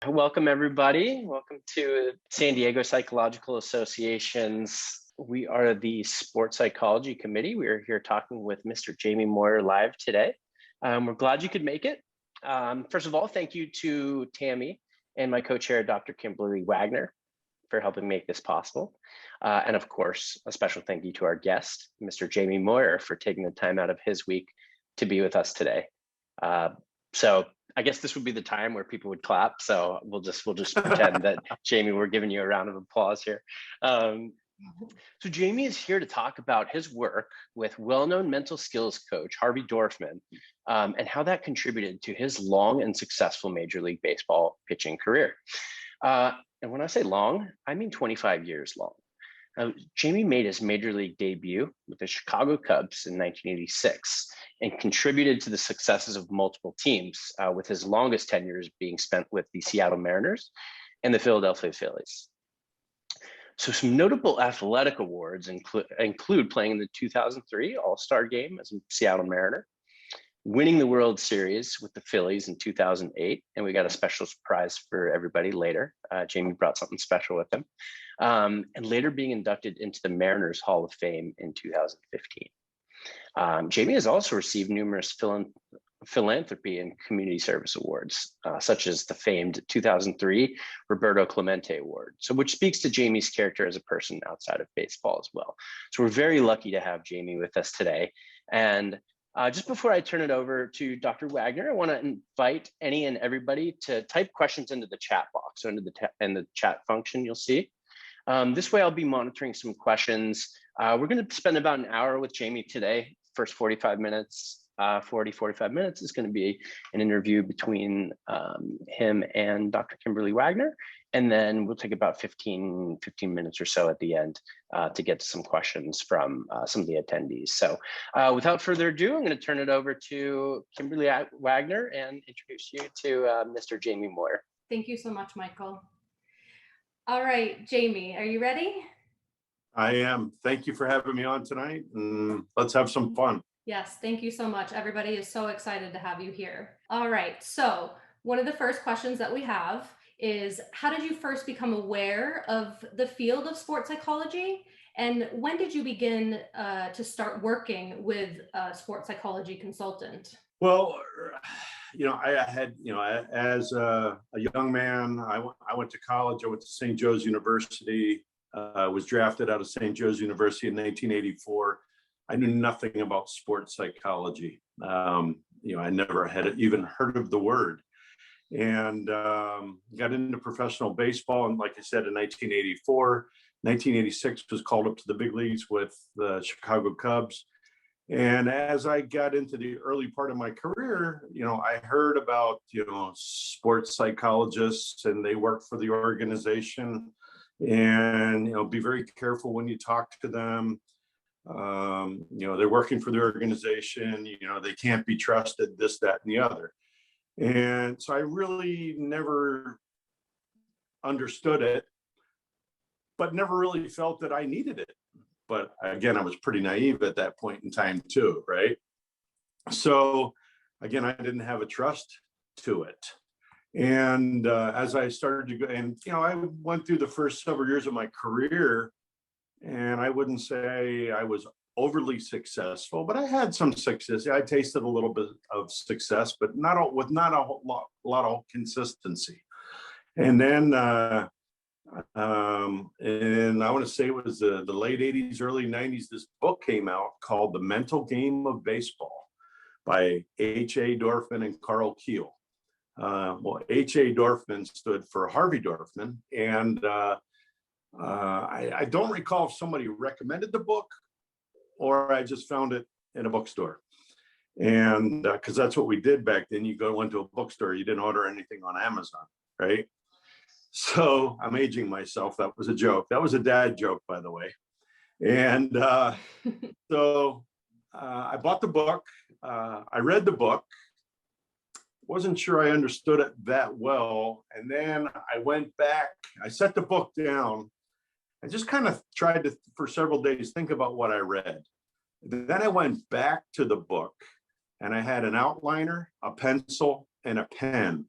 Welcome, everybody. Welcome to San Diego Psychological Association's. We are the Sports Psychology Committee. We are here talking with Mr. Jamie Moyer live today. We're glad you could make it. First of all, thank you to Tammy and my co-chair, Dr. Kimberly Wagner, for helping make this possible. And of course, a special thank you to our guest, Mr. Jamie Moyer, for taking the time out of his week to be with us today. So I guess this would be the time where people would clap. So we'll just pretend that Jamie, we're giving you a round of applause here. So Jamie is here to talk about his work with well-known mental skills coach Harvey Dorfman and how that contributed to his long and successful Major League Baseball pitching career. And when I say long, I mean 25 years long. Jamie made his Major League debut with the Chicago Cubs in 1986 and contributed to the successes of multiple teams, with his longest tenures being spent with the Seattle Mariners and the Philadelphia Phillies. So some notable athletic awards include playing in the 2003 All-Star Game as a Seattle Mariner, winning the World Series with the Phillies in 2008, and we got a special surprise for everybody later. Jamie brought something special with him, and later being inducted into the Mariners Hall of Fame in 2015. Jamie has also received numerous philanthropy and community service awards, such as the famed 2003 Roberto Clemente Award, which speaks to Jamie's character as a person outside of baseball as well. So we're very lucky to have Jamie with us today. And just before I turn it over to Dr. Wagner, I want to invite any and everybody to type questions into the chat box, or into the chat function you'll see. This way I'll be monitoring some questions. We're going to spend about an hour with Jamie today. First 45 minutes is going to be an interview between him and Dr. Kimberly Wagner. And then we'll take about 15 minutes or so at the end to get to some questions from some of the attendees. So without further ado, I'm going to turn it over to Kimberly Wagner and introduce you to Mr. Jamie Moyer. Thank you so much, Michael. All right, Jamie, are you ready? I am. Thank you for having me on tonight. Let's have some fun. Yes, thank you so much. Everybody is so excited to have you here. All right, so one of the first questions that we have is, how did you first become aware of the field of sports psychology? And when did you begin to start working with a sports psychology consultant? Well, I had, as a young man, I went to college. I went to St. Joe's University, was drafted out of St. Joe's University in 1984. I knew nothing about sports psychology. I never had even heard of the word. And got into professional baseball. And like I said, in 1984, 1986 was called up to the big leagues with the Chicago Cubs. And as I got into the early part of my career, I heard about, sports psychologists, and they work for the organization. And, be very careful when you talk to them. They're working for the organization, they can't be trusted, this, that, and the other. And so I really never understood it, but never really felt that I needed it. But again, I was pretty naive at that point in time too, right? So again, I didn't have a trust to it. And as I started to go, and I went through the first several years of my career, and I wouldn't say I was overly successful, but I had some success. I tasted a little bit of success, but not a lot of consistency. And then, and I want to say it was the late 80s, early 90s, this book came out called The Mental Game of Baseball by H.A. Dorfman and Carl Keel. Well, H.A. Dorfman stood for Harvey Dorfman, and I don't recall if somebody recommended the book or I just found it in a bookstore. And because that's what we did back then. You went to a bookstore, you didn't order anything on Amazon, right? So I'm aging myself. That was a joke. That was a dad joke, by the way. And so I bought the book. I read the book. Wasn't sure I understood it that well. And then I went back, I set the book down. I just kind of tried to, for several days, think about what I read. Then I went back to the book, and I had an outliner, a pencil, and a pen.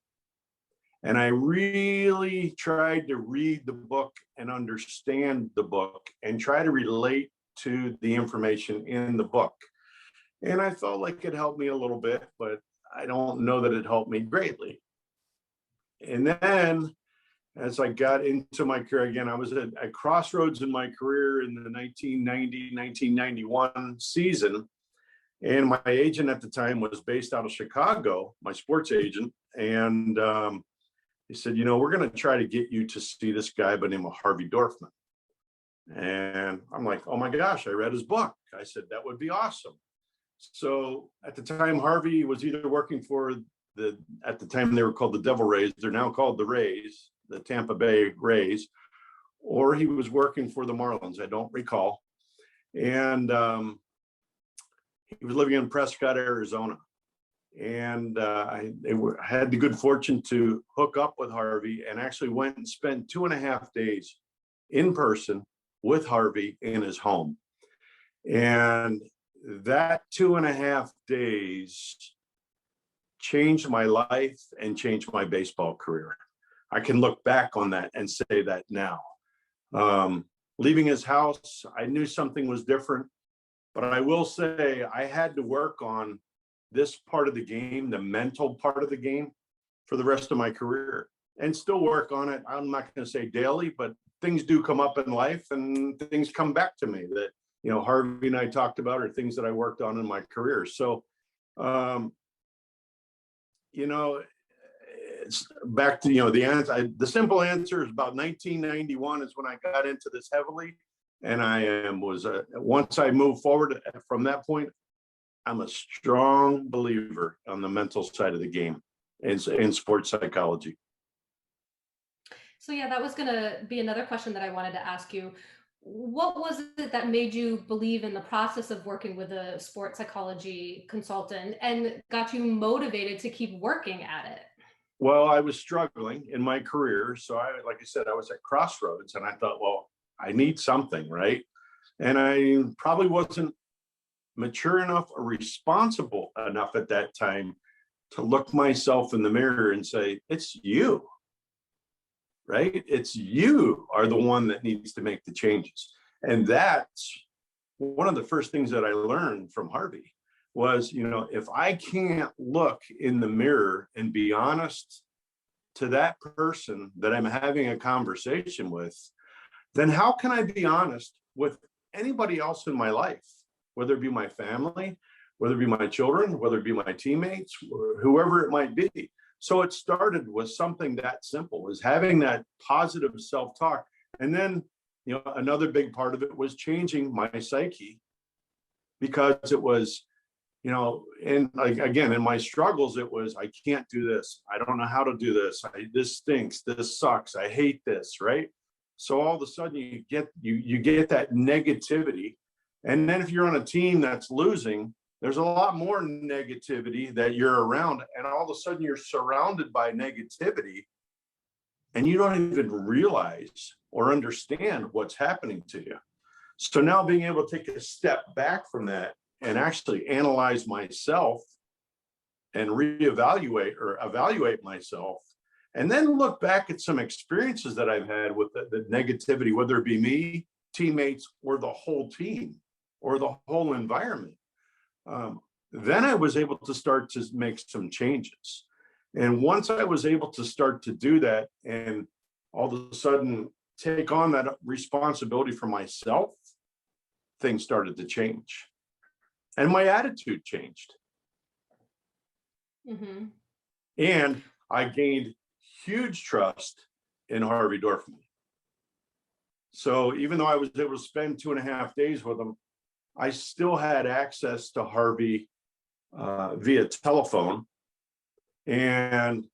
And I really tried to read the book and understand the book and try to relate to the information in the book. And I felt like it helped me a little bit, but I don't know that it helped me greatly. And then as I got into my career again, I was at crossroads in my career in the 1990-1991 season. And my agent at the time was based out of Chicago, my sports agent. And he said, we're going to try to get you to see this guy by the name of Harvey Dorfman. And I'm like, oh my gosh, I read his book. I said, that would be awesome. So at the time, Harvey was either working for at the time they were called the Devil Rays. They're now called the Rays, the Tampa Bay Rays, or he was working for the Marlins. I don't recall. And he was living in Prescott, Arizona. And I had the good fortune to hook up with Harvey and actually went and spent 2.5 days in person with Harvey in his home. And that 2.5 days changed my life and changed my baseball career. I can look back on that and say that now. Leaving his house, I knew something was different, but I will say I had to work on this part of the game, the mental part of the game, for the rest of my career, and still work on it. I'm not going to say daily, but things do come up in life and things come back to me that, Harvey and I talked about are things that I worked on in my career. So, it's back to, the answer. The simple answer is about 1991 is when I got into this heavily. And once I moved forward from that point, I'm a strong believer on the mental side of the game in sports psychology. So yeah, that was going to be another question that I wanted to ask you. What was it that made you believe in the process of working with a sports psychology consultant and got you motivated to keep working at it? Well, I was struggling in my career. So like I said, I was at crossroads and I thought, well, I need something, right? And I probably wasn't mature enough or responsible enough at that time to look myself in the mirror and say, it's you, right? It's you are the one that needs to make the changes. And that's one of the first things that I learned from Harvey was, if I can't look in the mirror and be honest to that person that I'm having a conversation with, then how can I be honest with anybody else in my life, whether it be my family, whether it be my children, whether it be my teammates, whoever it might be. So it started with something that simple, was having that positive self-talk. And then, another big part of it was changing my psyche, because it was, and again, in my struggles, it was, I can't do this. I don't know how to do this. This stinks. This sucks. I hate this, right? So all of a sudden you get that negativity. And then if you're on a team that's losing, there's a lot more negativity that you're around. And all of a sudden you're surrounded by negativity and you don't even realize or understand what's happening to you. So now being able to take a step back from that and actually analyze myself and reevaluate or evaluate myself, and then look back at some experiences that I've had with the negativity, whether it be me, teammates, or the whole team, or the whole environment. Then I was able to start to make some changes. And once I was able to start to do that and all of a sudden take on that responsibility for myself, things started to change. And my attitude changed. Mm-hmm. And I gained huge trust in Harvey Dorfman. So even though I was able to spend 2.5 days with him, I still had access to Harvey via telephone. And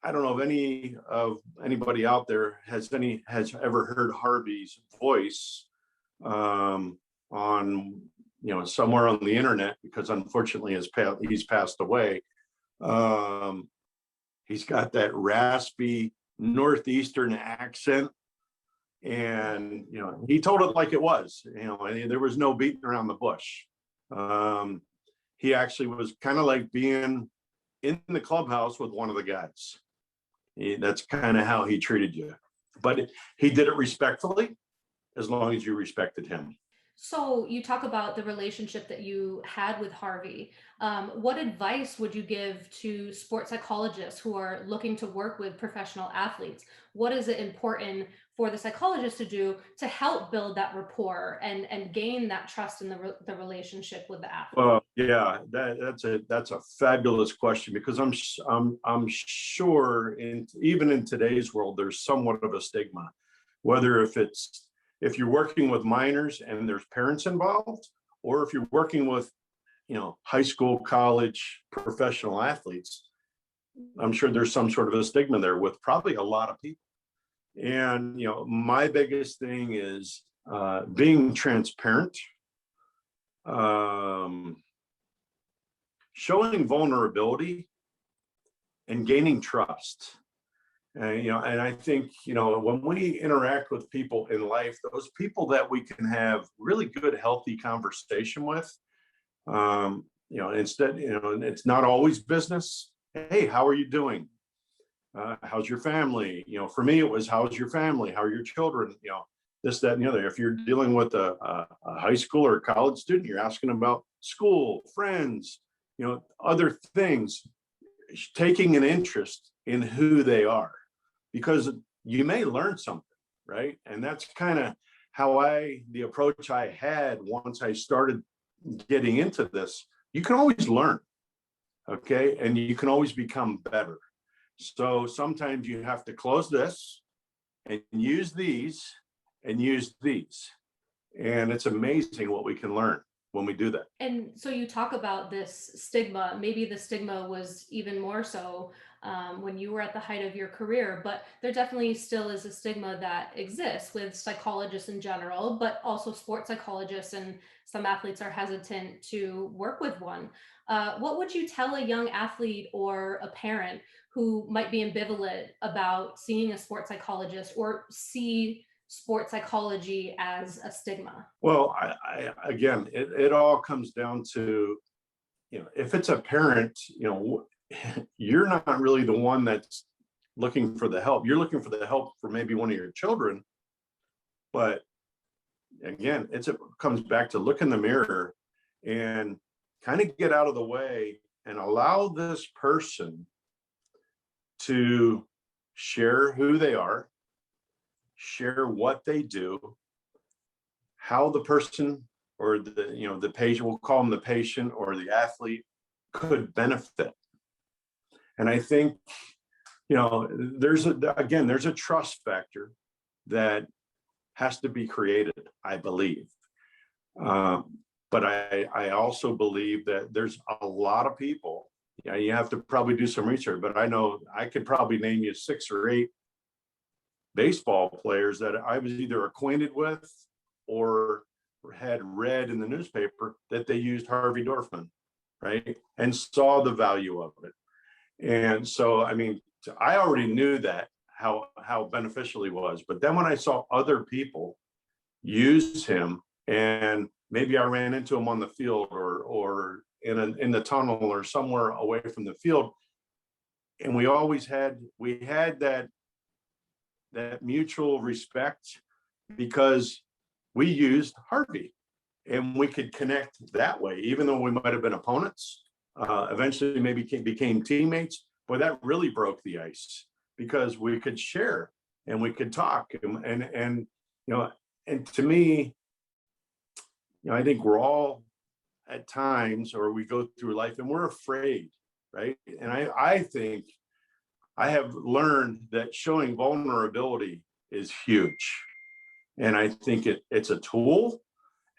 I don't know if anybody out there has ever heard Harvey's voice on somewhere on the internet, because unfortunately he's passed away. He's got that raspy Northeastern accent. And, he told it like it was, and there was no beating around the bush. He actually was kind of like being in the clubhouse with one of the guys. That's kind of how he treated you. But he did it respectfully, as long as you respected him. So you talk about the relationship that you had with Harvey. What advice would you give to sports psychologists who are looking to work with professional athletes? What is it important for the psychologist to do to help build that rapport and gain that trust in the relationship with the athlete? Well, yeah, that's a fabulous question, because I'm sure even in today's world there's somewhat of a stigma, whether if you're working with minors and there's parents involved, or if you're working with, high school, college, professional athletes. I'm sure there's some sort of a stigma there with probably a lot of people. And, my biggest thing is being transparent, showing vulnerability, and gaining trust. And I think when we interact with people in life, those people that we can have really good, healthy conversation with, instead, it's not always business. Hey, how are you doing? How's your family? For me, it was, how's your family? How are your children? This, that, and the other. If you're dealing with a high school or a college student, you're asking about school, friends, other things, taking an interest in who they are, because you may learn something, right? And that's kind of the approach I had once I started getting into this. You can always learn, okay? And you can always become better. So sometimes you have to close this and use these and use these. And it's amazing what we can learn when we do that. And so you talk about this stigma. Maybe the stigma was even more so when you were at the height of your career, but there definitely still is a stigma that exists with psychologists in general, but also sports psychologists, and some athletes are hesitant to work with one. What would you tell a young athlete or a parent who might be ambivalent about seeing a sports psychologist or see sports psychology as a stigma? Well, again, it all comes down to, if it's a parent, you're not really the one that's looking for the help. You're looking for the help for maybe one of your children. But again, it comes back to look in the mirror and kind of get out of the way and allow this person to share who they are, share what they do, how the person or the patient, we'll call them the patient or the athlete, could benefit. And I think, there's a trust factor that has to be created, I believe. But I also believe that there's a lot of people, you have to probably do some research, but I know I could probably name you 6 or 8 baseball players that I was either acquainted with or had read in the newspaper that they used Harvey Dorfman, right? And saw the value of it. And so, I already knew that, how beneficial he was. But then when I saw other people use him, and maybe I ran into him on the field or in the tunnel or somewhere away from the field, and we had that mutual respect, because we used Harvey and we could connect that way, even though we might have been opponents, eventually maybe became teammates. But that really broke the ice, because we could share and we could talk. And to me, I think we're all at times, or we go through life and we're afraid, right? And I think I have learned that showing vulnerability is huge. And I think it's a tool,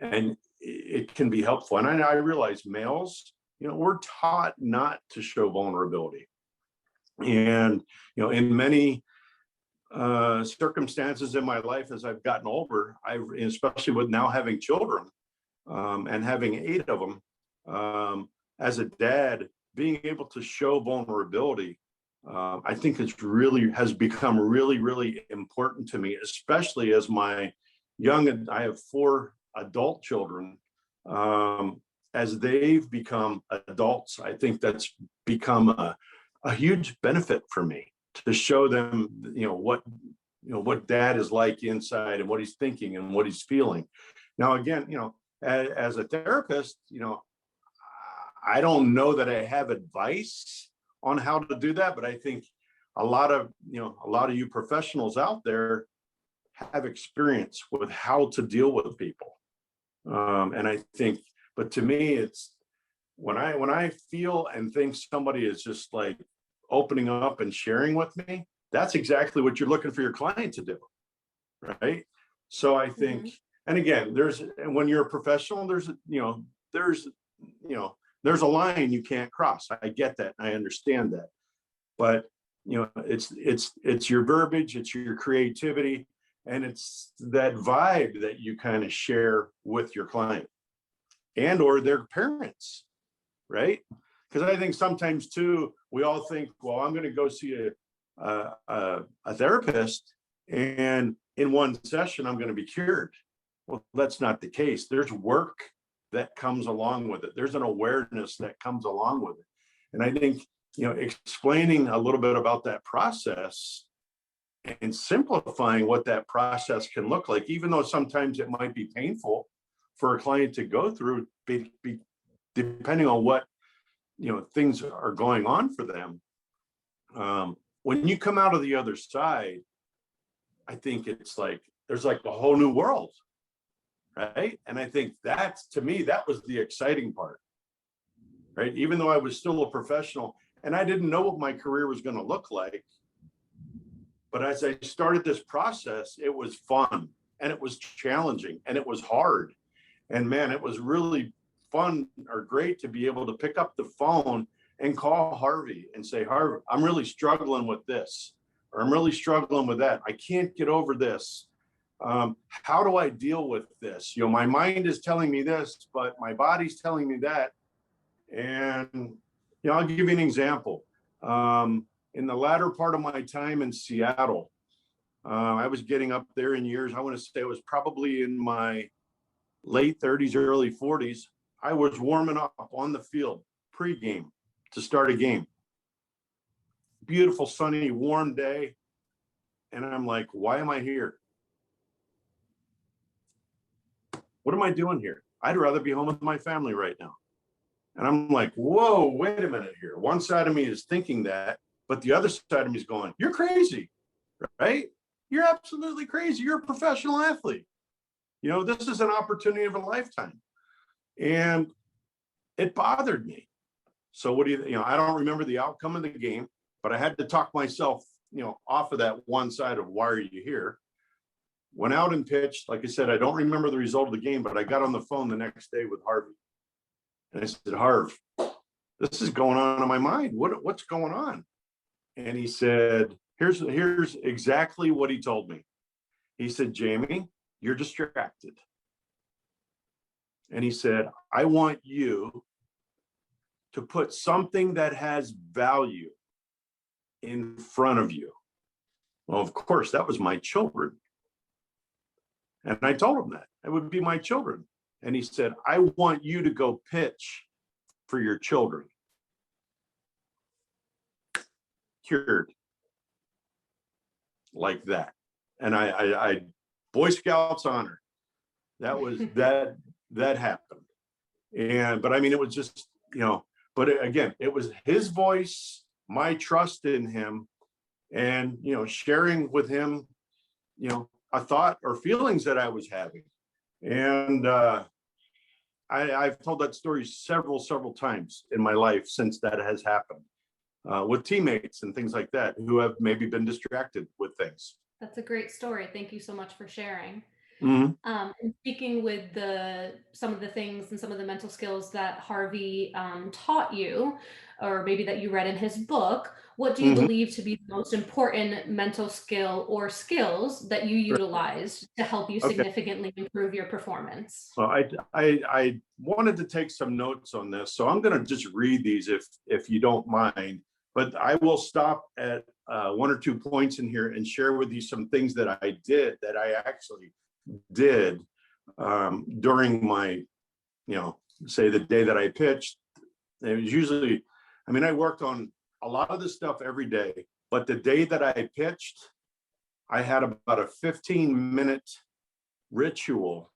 and it can be helpful. And I realize males, we're taught not to show vulnerability. And, in many circumstances in my life as I've gotten older, especially with now having children, and having 8 of them, as a dad, being able to show vulnerability, I think has become really, really important to me, especially as I have 4 adult children. As they've become adults, I think that's become a huge benefit for me. to show them, what dad is like inside and what he's thinking and what he's feeling. Now, again, as a therapist, I don't know that I have advice on how to do that, but I think a lot of you professionals out there have experience with how to deal with people. And I think, but to me, it's when I feel and think somebody is just like opening up and sharing with me, that's exactly what you're looking for your client to do. Right. So I think, and again, when you're a professional, there's a line you can't cross. I get that. I understand that. But, it's your verbiage, it's your creativity, and it's that vibe that you kind of share with your client and or their parents, right? Because I think sometimes too, we all think, well, I'm going to go see a therapist, and in one session, I'm going to be cured. Well, that's not the case. There's work that comes along with it. There's an awareness that comes along with it. And I think, explaining a little bit about that process and simplifying what that process can look like, even though sometimes it might be painful for a client to go through, depending on what, things are going on for them. When you come out of the other side, I think it's like, there's like a whole new world. Right. And I think to me, that was the exciting part. Right. Even though I was still a professional and I didn't know what my career was going to look like. But as I started this process, it was fun and it was challenging and it was hard. And man, it was really fun or great to be able to pick up the phone and call Harvey and say, Harvey, I'm really struggling with this, or I'm really struggling with that. I can't get over this. How do I deal with this? My mind is telling me this, but my body's telling me that. And, I'll give you an example. In the latter part of my time in Seattle, I was getting up there in years. I want to say it was probably in my late 30s, early 40s. I was warming up on the field pregame to start a game. Beautiful, sunny, warm day. And I'm like, why am I here? What am I doing here? I'd rather be home with my family right now. And I'm like, whoa, wait a minute here. One side of me is thinking that, but the other side of me is going, you're crazy, right? You're absolutely crazy. You're a professional athlete. This is an opportunity of a lifetime. And it bothered me. So what do I don't remember the outcome of the game, but I had to talk myself, off of that one side of why are you here? Went out and pitched. Like I said, I don't remember the result of the game, but I got on the phone the next day with Harvey. And I said, Harv, this is going on in my mind. What's going on? And he said, here's exactly what he told me. He said, Jamie, you're distracted. And he said, I want you to put something that has value in front of you. Well, of course, that was my children. And I told him that it would be my children. And he said, I want you to go pitch for your children. Cured. Like that. And I Boy Scouts honor. That was, that happened. But I mean, it was just, but again, it was his voice, my trust in him, and, sharing with him, a thought or feelings that I was having. And I've told that story several times in my life since that has happened, with teammates and things like that who have maybe been distracted with things. That's a great story. Thank you so much for sharing. Mm-hmm. And speaking with some of the things and some of the mental skills that Harvey taught you, or maybe that you read in his book, what do you believe to be the most important mental skill or skills that you utilized to help you significantly improve your performance? Well, I wanted to take some notes on this, so I'm going to just read these if you don't mind. But I will stop at one or two points in here and share with you some things that I actually did during my, say the day that I pitched. It was usually, I worked on a lot of this stuff every day, But the day that I pitched, I had about a 15-minute ritual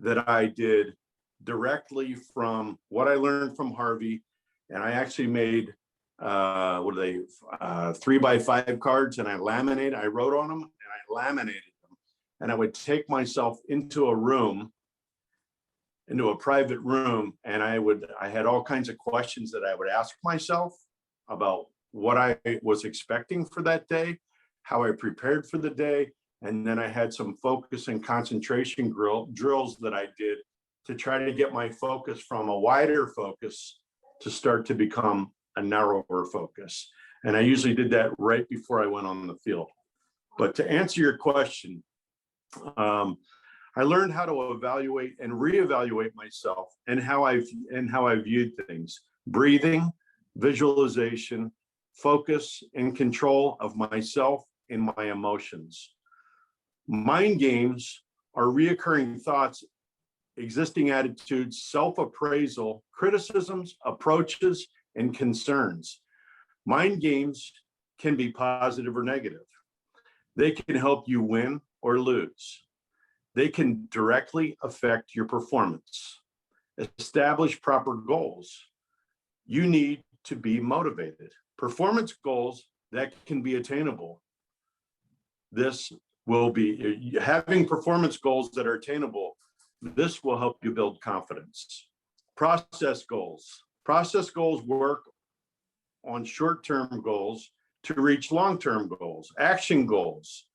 that I did directly from what I learned from Harvey. And I actually made 3x5 cards, and I wrote on them and I laminated them. And I would take myself into a private room, and I had all kinds of questions that I would ask myself about what I was expecting for that day, how I prepared for the day. And then I had some focus and concentration drills that I did to try to get my focus from a wider focus to start to become a narrower focus. And I usually did that right before I went on the field. But to answer your question, I learned how to evaluate and reevaluate myself and how I viewed things. Breathing, visualization, focus, and control of myself and my emotions. Mind games are reoccurring thoughts, existing attitudes, self-appraisal, criticisms, approaches, and concerns. Mind games can be positive or negative. They can help you win or lose. They can directly affect your performance. Establish proper goals. You need to be motivated. Performance goals that can be attainable. This will be having performance goals that are attainable. This will help you build confidence. Process goals. Process goals work on short-term goals to reach long-term goals. Action goals.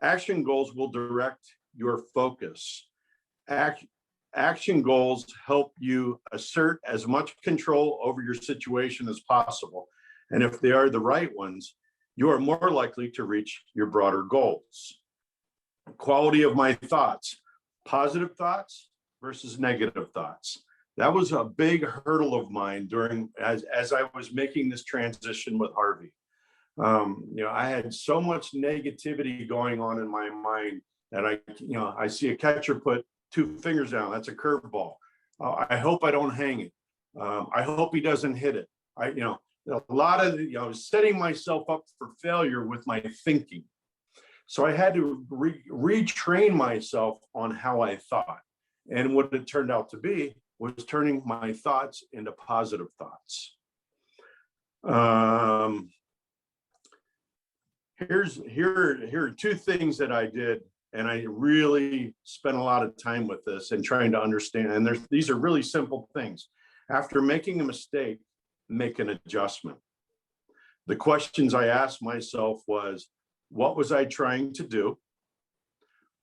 Action goals will direct your focus. Action goals help you assert as much control over your situation as possible. And if they are the right ones, you are more likely to reach your broader goals. Quality of my thoughts. Positive thoughts versus negative thoughts. That was a big hurdle of mine as I was making this transition with Harvey. I had so much negativity going on in my mind that I see a catcher put 2 fingers down. That's a curveball. I hope I don't hang it. I hope he doesn't hit it. A lot of setting myself up for failure with my thinking. So I had to retrain myself on how I thought. And what it turned out to be was turning my thoughts into positive thoughts. Here are 2 things that I did, and I really spent a lot of time with this and trying to understand. And these are really simple things. After making a mistake, make an adjustment. The questions I asked myself was, what was I trying to do?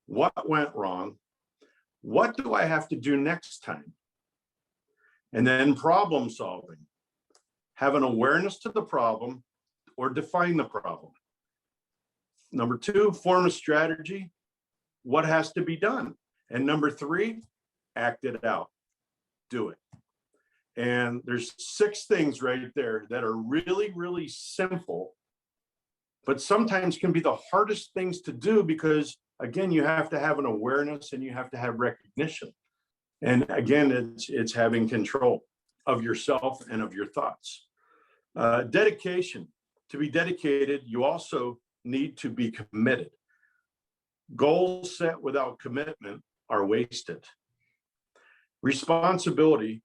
What went wrong? What do I have to do next time? And then problem solving. Have an awareness to the problem or define the problem. Number 2, form a strategy. What has to be done? And number 3, act it out. Do it. And there's 6 things right there that are really, really simple, but sometimes can be the hardest things to do because, again, you have to have an awareness and you have to have recognition. And again, it's having control of yourself and of your thoughts. Dedication. To be dedicated, you also need to be committed. Goals set without commitment are wasted. Responsibility.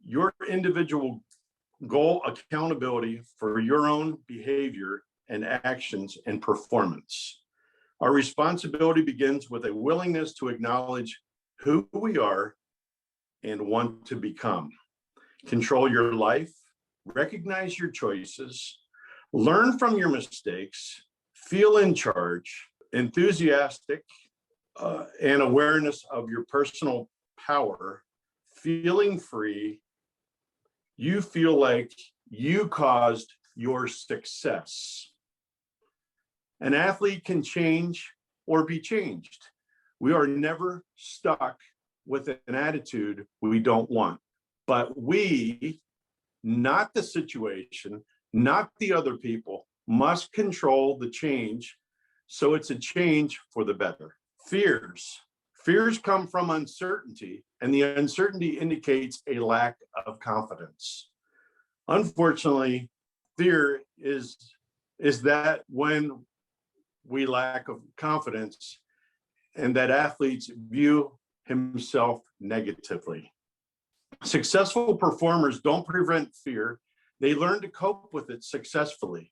Your individual goal accountability for your own behavior and actions and performance. Our responsibility begins with a willingness to acknowledge who we are and want to become. Control your life, recognize your choices, learn from your mistakes, feel in charge, enthusiastic, and awareness of your personal power, feeling free. You feel like you caused your success. An athlete can change or be changed. We are never stuck with an attitude we don't want, but we, not the situation, not the other people, must control the change so it's a change for the better. Fears. Fears come from uncertainty, and the uncertainty indicates a lack of confidence. Unfortunately, fear is is that when we lack of confidence and that athletes view himself negatively. Successful performers don't prevent fear. They learn to cope with it successfully.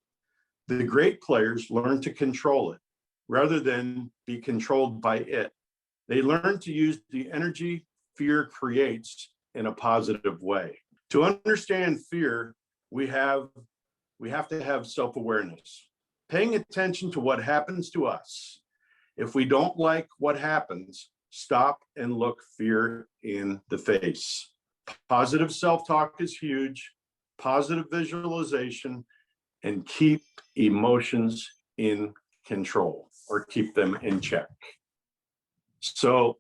The great players learn to control it rather than be controlled by it. They learn to use the energy fear creates in a positive way. To understand fear, we have to have self-awareness, paying attention to what happens to us. If we don't like what happens, stop and look fear in the face. Positive self-talk is huge, positive visualization, and keep emotions in control or keep them in check. So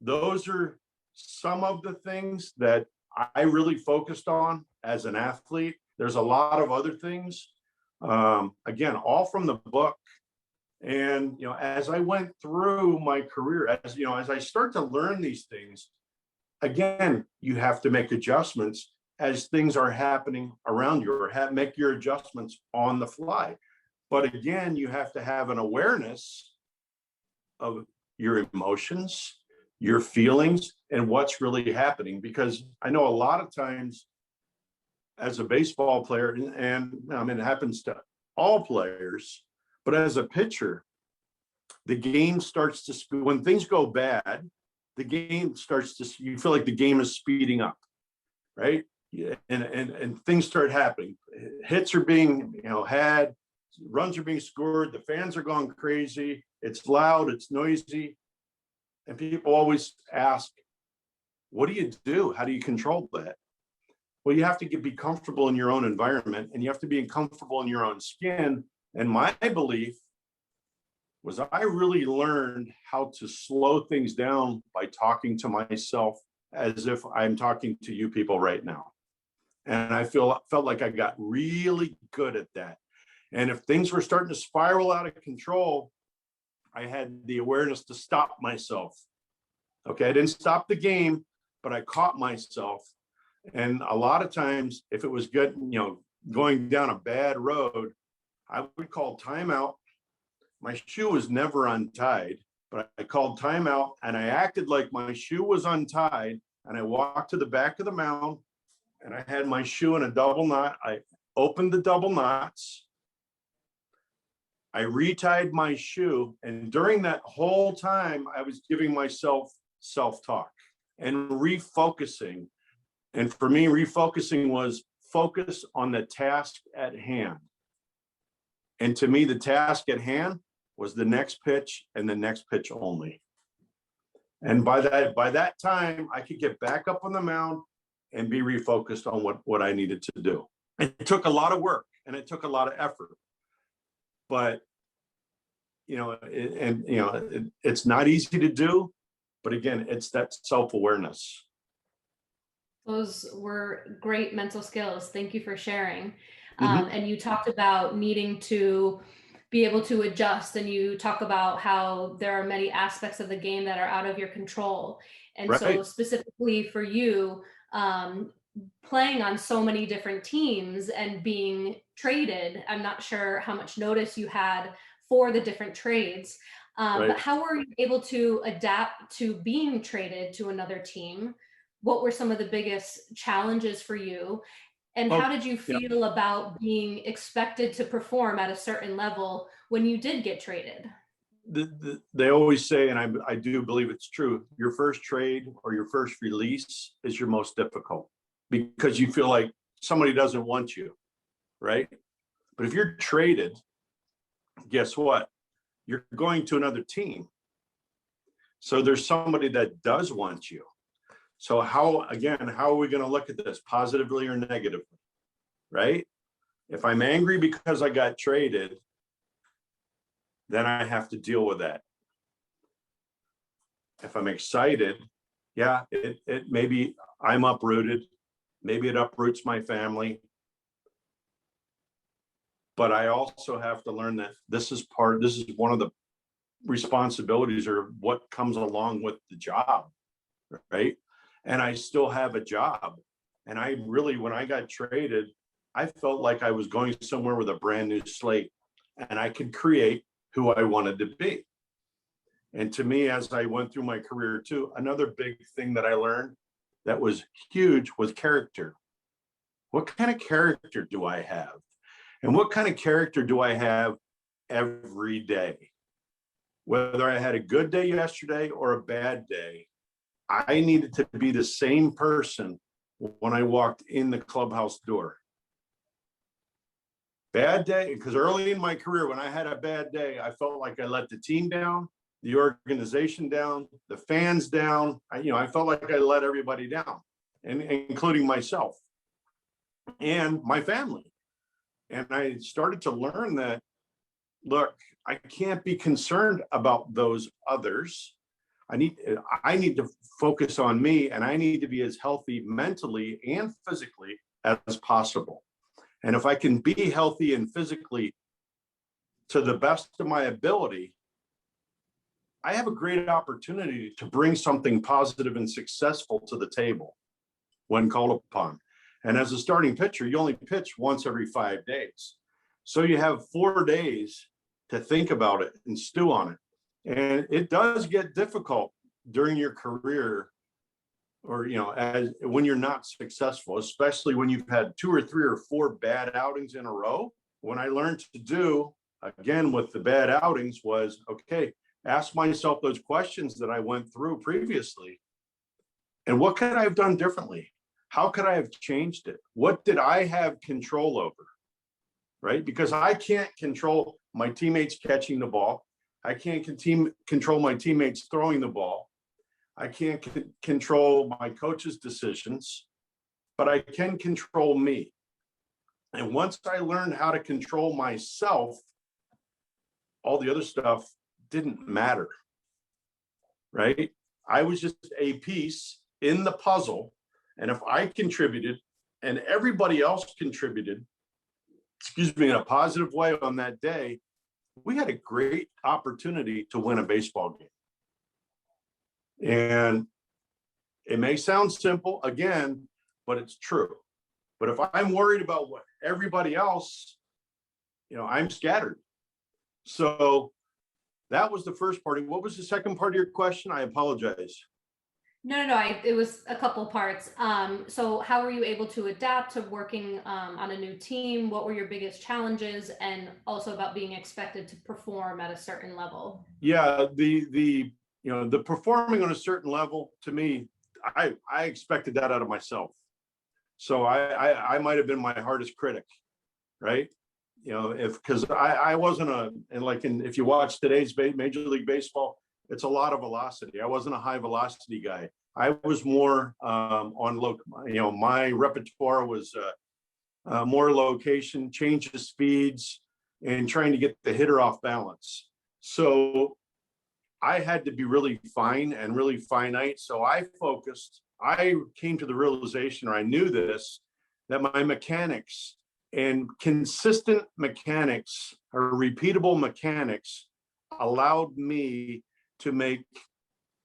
those are some of the things that I really focused on as an athlete. There's a lot of other things, again, all from the book. And, as I went through my career, as I start to learn these things, again, you have to make adjustments as things are happening around you, or make your adjustments on the fly. But again, you have to have an awareness of your emotions, your feelings, and what's really happening. Because I know a lot of times as a baseball player, and I mean, it happens to all players, but as a pitcher, the game starts to, when things go bad, the game starts to, you feel like the game is speeding up, right? And things start happening. Hits are being, had, runs are being scored, the fans are going crazy, it's loud, it's noisy. And people always ask, what do you do? How do you control that? Well, you have to be comfortable in your own environment, and you have to be comfortable in your own skin. And my belief was I really learned how to slow things down by talking to myself as if I'm talking to you people right now. And I felt like I got really good at that. And if things were starting to spiral out of control, I had the awareness to stop myself. Okay, I didn't stop the game, but I caught myself. And a lot of times, if it was good, going down a bad road, I would call timeout. My shoe was never untied, but I called timeout, and I acted like my shoe was untied, and I walked to the back of the mound, and I had my shoe in a double knot. I opened the double knots. I retied my shoe, and during that whole time, I was giving myself self-talk and refocusing. And for me, refocusing was focus on the task at hand. And to me, the task at hand was the next pitch and the next pitch only. And by that time, I could get back up on the mound and be refocused on what I needed to do. It took a lot of work and it took a lot of effort. But, it's not easy to do. But again, it's that self-awareness. Those were great mental skills. Thank you for sharing. And you talked about needing to be able to adjust, and you talk about how there are many aspects of the game that are out of your control. And Right. So specifically for you, playing on so many different teams and being traded, I'm not sure how much notice you had for the different trades, Right. but how were you able to adapt to being traded to another team? What were some of the biggest challenges for you? And how did you feel about being expected to perform at a certain level when you did get traded? They always say, and I do believe it's true, your first trade or your first release is your most difficult because you feel like somebody doesn't want you, right? But if you're traded, guess what? You're going to another team. So there's somebody that does want you. So how are we going to look at this, positively or negatively, right? If I'm angry because I got traded, then I have to deal with that. If I'm excited, it maybe I'm uprooted, maybe it uproots my family. But I also have to learn that this is one of the responsibilities or what comes along with the job, right? And I still have a job. And when I got traded, I felt like I was going somewhere with a brand new slate and I could create who I wanted to be. And to me, as I went through my career too, another big thing that I learned that was huge was character. What kind of character do I have? And what kind of character do I have every day? Whether I had a good day yesterday or a bad day, I needed to be the same person when I walked in the clubhouse door. Bad day, because early in my career, when I had a bad day, I felt like I let the team down, the organization down, the fans down. I felt like I let everybody down, and including myself and my family. And I started to learn that, look, I can't be concerned about those others. I need to focus on me, and I need to be as healthy mentally and physically as possible. And if I can be healthy and physically to the best of my ability, I have a great opportunity to bring something positive and successful to the table when called upon. And as a starting pitcher, you only pitch once every 5 days. So you have 4 days to think about it and stew on it. And it does get difficult during your career, or as when you're not successful, especially when you've had 2 or 3 or 4 bad outings in a row. What I learned to do again with the bad outings was, okay, ask myself those questions that I went through previously. And what could I have done differently? How could I have changed it? What did I have control over? Right? Because I can't control my teammates catching the ball. I can't control my teammates throwing the ball. I can't control my coach's decisions, but I can control me. And once I learned how to control myself, all the other stuff didn't matter, right? I was just a piece in the puzzle. And if I contributed and everybody else contributed, in a positive way on that day, we had a great opportunity to win a baseball game. And it may sound simple again, but it's true. But if I'm worried about what everybody else, I'm scattered. So that was the first part. What was the second part of your question? I apologize. No. It was a couple parts. So how were you able to adapt to working on a new team? What were your biggest challenges? And also about being expected to perform at a certain level? Yeah, the performing on a certain level, to me, I expected that out of myself. So I might have been my hardest critic, right? Because I wasn't if you watch today's Major League Baseball, it's a lot of velocity. I wasn't a high velocity guy. I was more my repertoire was more location, change of speeds, and trying to get the hitter off balance. So I had to be really fine and really finite. So I came to the realization, or I knew this, that my mechanics and consistent mechanics or repeatable mechanics allowed me to make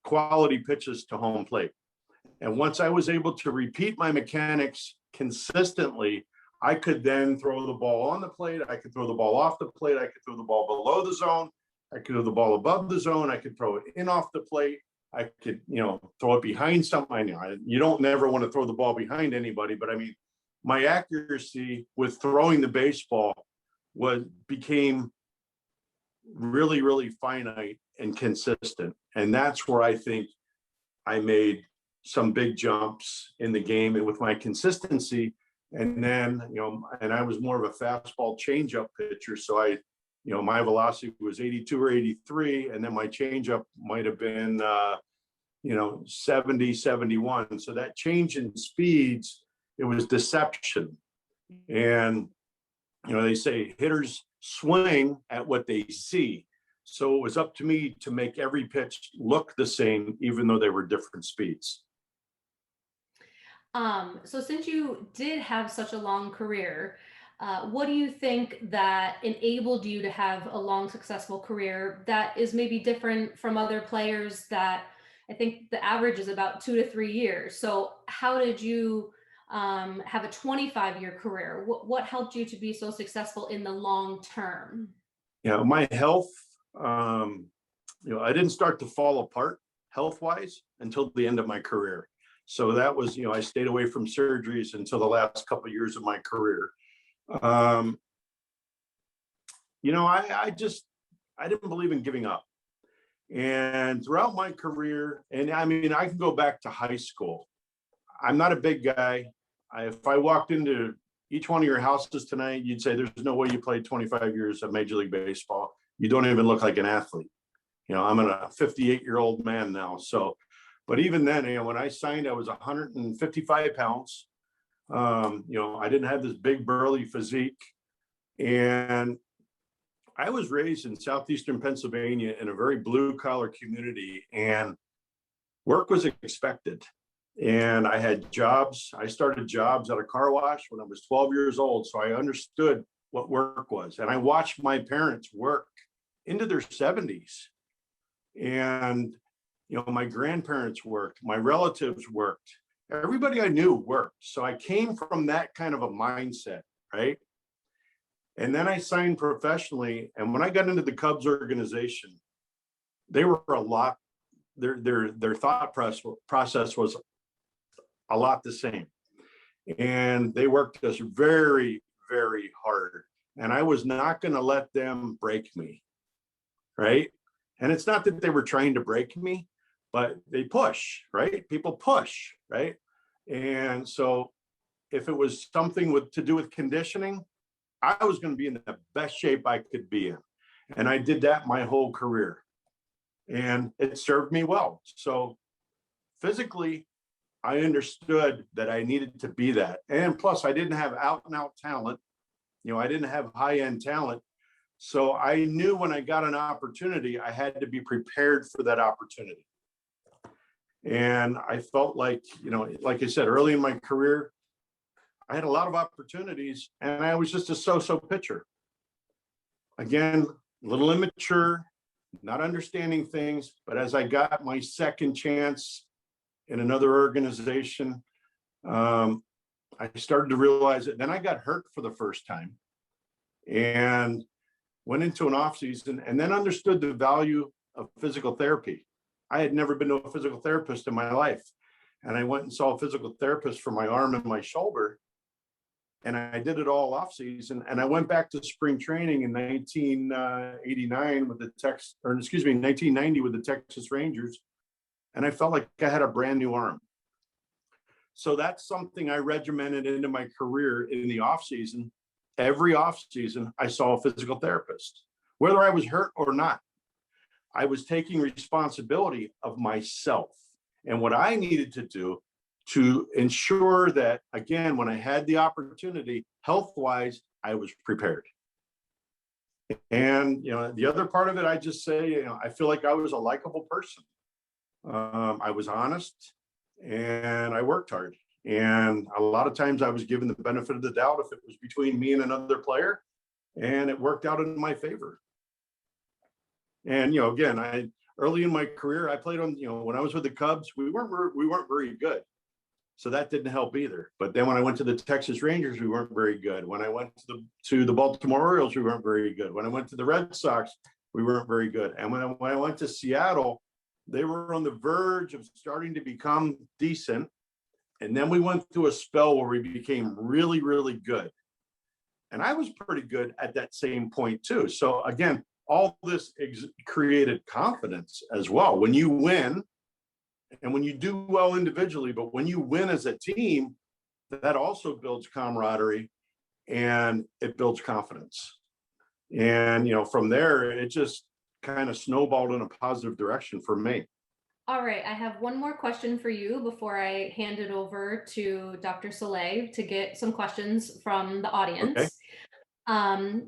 quality pitches to home plate. And once I was able to repeat my mechanics consistently, I could then throw the ball on the plate. I could throw the ball off the plate. I could throw the ball below the zone. I could throw the ball above the zone. I could throw it in off the plate. I could, throw it behind something. You don't never want to throw the ball behind anybody, but I mean, my accuracy with throwing the baseball became really, really finite and consistent. And that's where I think I made some big jumps in the game and with my consistency. And then, and I was more of a fastball changeup pitcher. So my velocity was 82 or 83. And then my changeup might have been, 70, 71. So that change in speeds, it was deception. And, they say hitters swing at what they see. So it was up to me to make every pitch look the same, even though they were different speeds. So since you did have such a long career, what do you think that enabled you to have a long, successful career that is maybe different from other players that I think the average is about 2 to 3 years? So how did you have a 25-year career. What helped you to be so successful in the long term? My health, I didn't start to fall apart health-wise until the end of my career. So that was, I stayed away from surgeries until the last couple of years of my career. I didn't believe in giving up. And throughout my career, and I mean, I can go back to high school. I'm not a big guy. If I walked into each one of your houses tonight, you'd say, there's no way you played 25 years of Major League Baseball. You don't even look like an athlete. I'm a 58-year-old man now. So, but even then, when I signed, I was 155 pounds. I didn't have this big burly physique. And I was raised in southeastern Pennsylvania in a very blue collar community, and work was expected. And I had jobs. I started jobs at a car wash when I was 12 years old. So I understood what work was. And I watched my parents work into their 70s. And, my grandparents worked, my relatives worked, everybody I knew worked. So I came from that kind of a mindset, right? And then I signed professionally. And when I got into the Cubs organization, they were a lot, their thought process was a lot the same. And they worked us very, very hard. And I was not going to let them break me, right? And it's not that they were trying to break me, but they push, right? People push, right? And so if it was something to do with conditioning, I was going to be in the best shape I could be in. And I did that my whole career. And it served me well. So physically, I understood that I needed to be that. And plus, I didn't have out and out talent. I didn't have high end talent. So I knew when I got an opportunity, I had to be prepared for that opportunity. And I felt like, like I said, early in my career, I had a lot of opportunities, and I was just a so-so pitcher. Again, a little immature, not understanding things. But as I got my second chance in another organization, I started to realize it. Then I got hurt for the first time and went into an off season, and then understood the value of physical therapy. I had never been to a physical therapist in my life. And I went and saw a physical therapist for my arm and my shoulder. And I did it all off season. And I went back to spring training in 1989 with the 1990 with the Texas Rangers. And I felt like I had a brand new arm. So that's something I regimented into my career in the off season. Every off season, I saw a physical therapist, whether I was hurt or not. I was taking responsibility of myself and what I needed to do to ensure that, again, when I had the opportunity, health-wise, I was prepared. And, the other part of it, I just say, I feel like I was a likable person. I was honest and I worked hard. And a lot of times I was given the benefit of the doubt if it was between me and another player, and it worked out in my favor. And, again, early in my career, I played on, when I was with the Cubs, we weren't very good. So that didn't help either. But then when I went to the Texas Rangers, we weren't very good. When I went to the Baltimore Orioles, we weren't very good. When I went to the Red Sox, we weren't very good. And when I went to Seattle, they were on the verge of starting to become decent. And then we went through a spell where we became really, really good. And I was pretty good at that same point too. So again, all this created confidence as well. When you win, and when you do well individually, but when you win as a team, that also builds camaraderie and it builds confidence. And, from there, it just kind of snowballed in a positive direction for me. All right, I have one more question for you before I hand it over to Dr. Soleil to get some questions from the audience. Okay.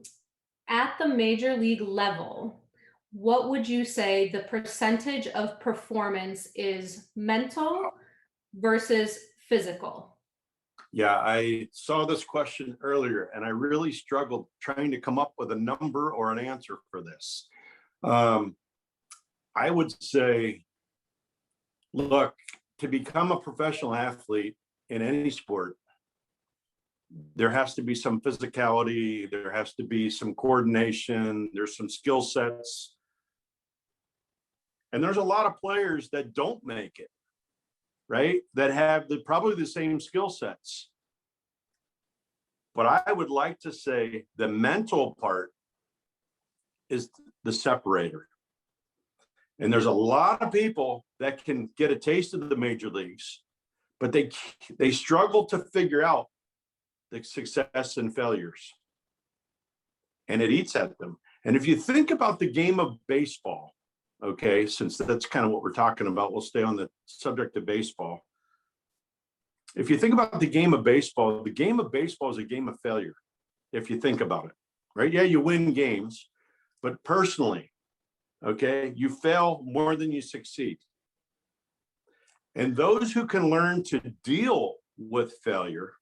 At the major league level, what would you say the percentage of performance is mental versus physical? Yeah, I saw this question earlier and I really struggled trying to come up with a number or an answer for this. I would say, look, to become a professional athlete in any sport, there has to be some physicality, there has to be some coordination, there's some skill sets. And there's a lot of players that don't make it, right? That have probably the same skill sets. But I would like to say the mental part is the separator. And there's a lot of people that can get a taste of the major leagues, but they struggle to figure out the success and failures. And it eats at them. And if you think about the game of baseball, okay, since that's kind of what we're talking about, we'll stay on the subject of baseball. If you think about the game of baseball is a game of failure, if you think about it, right? Yeah, you win games, but personally, okay, you fail more than you succeed. And those who can learn to deal with failure,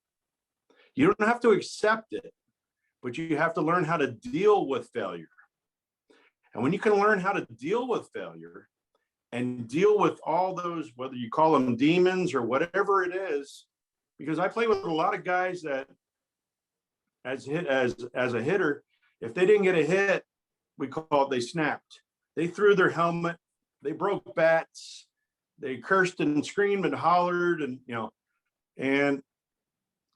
you don't have to accept it, but you have to learn how to deal with failure. And when you can learn how to deal with failure and deal with all those, whether you call them demons or whatever it is, because I play with a lot of guys that as a hitter, if they didn't get a hit, we call it they snapped. They threw their helmet, they broke bats, they cursed and screamed and hollered, and and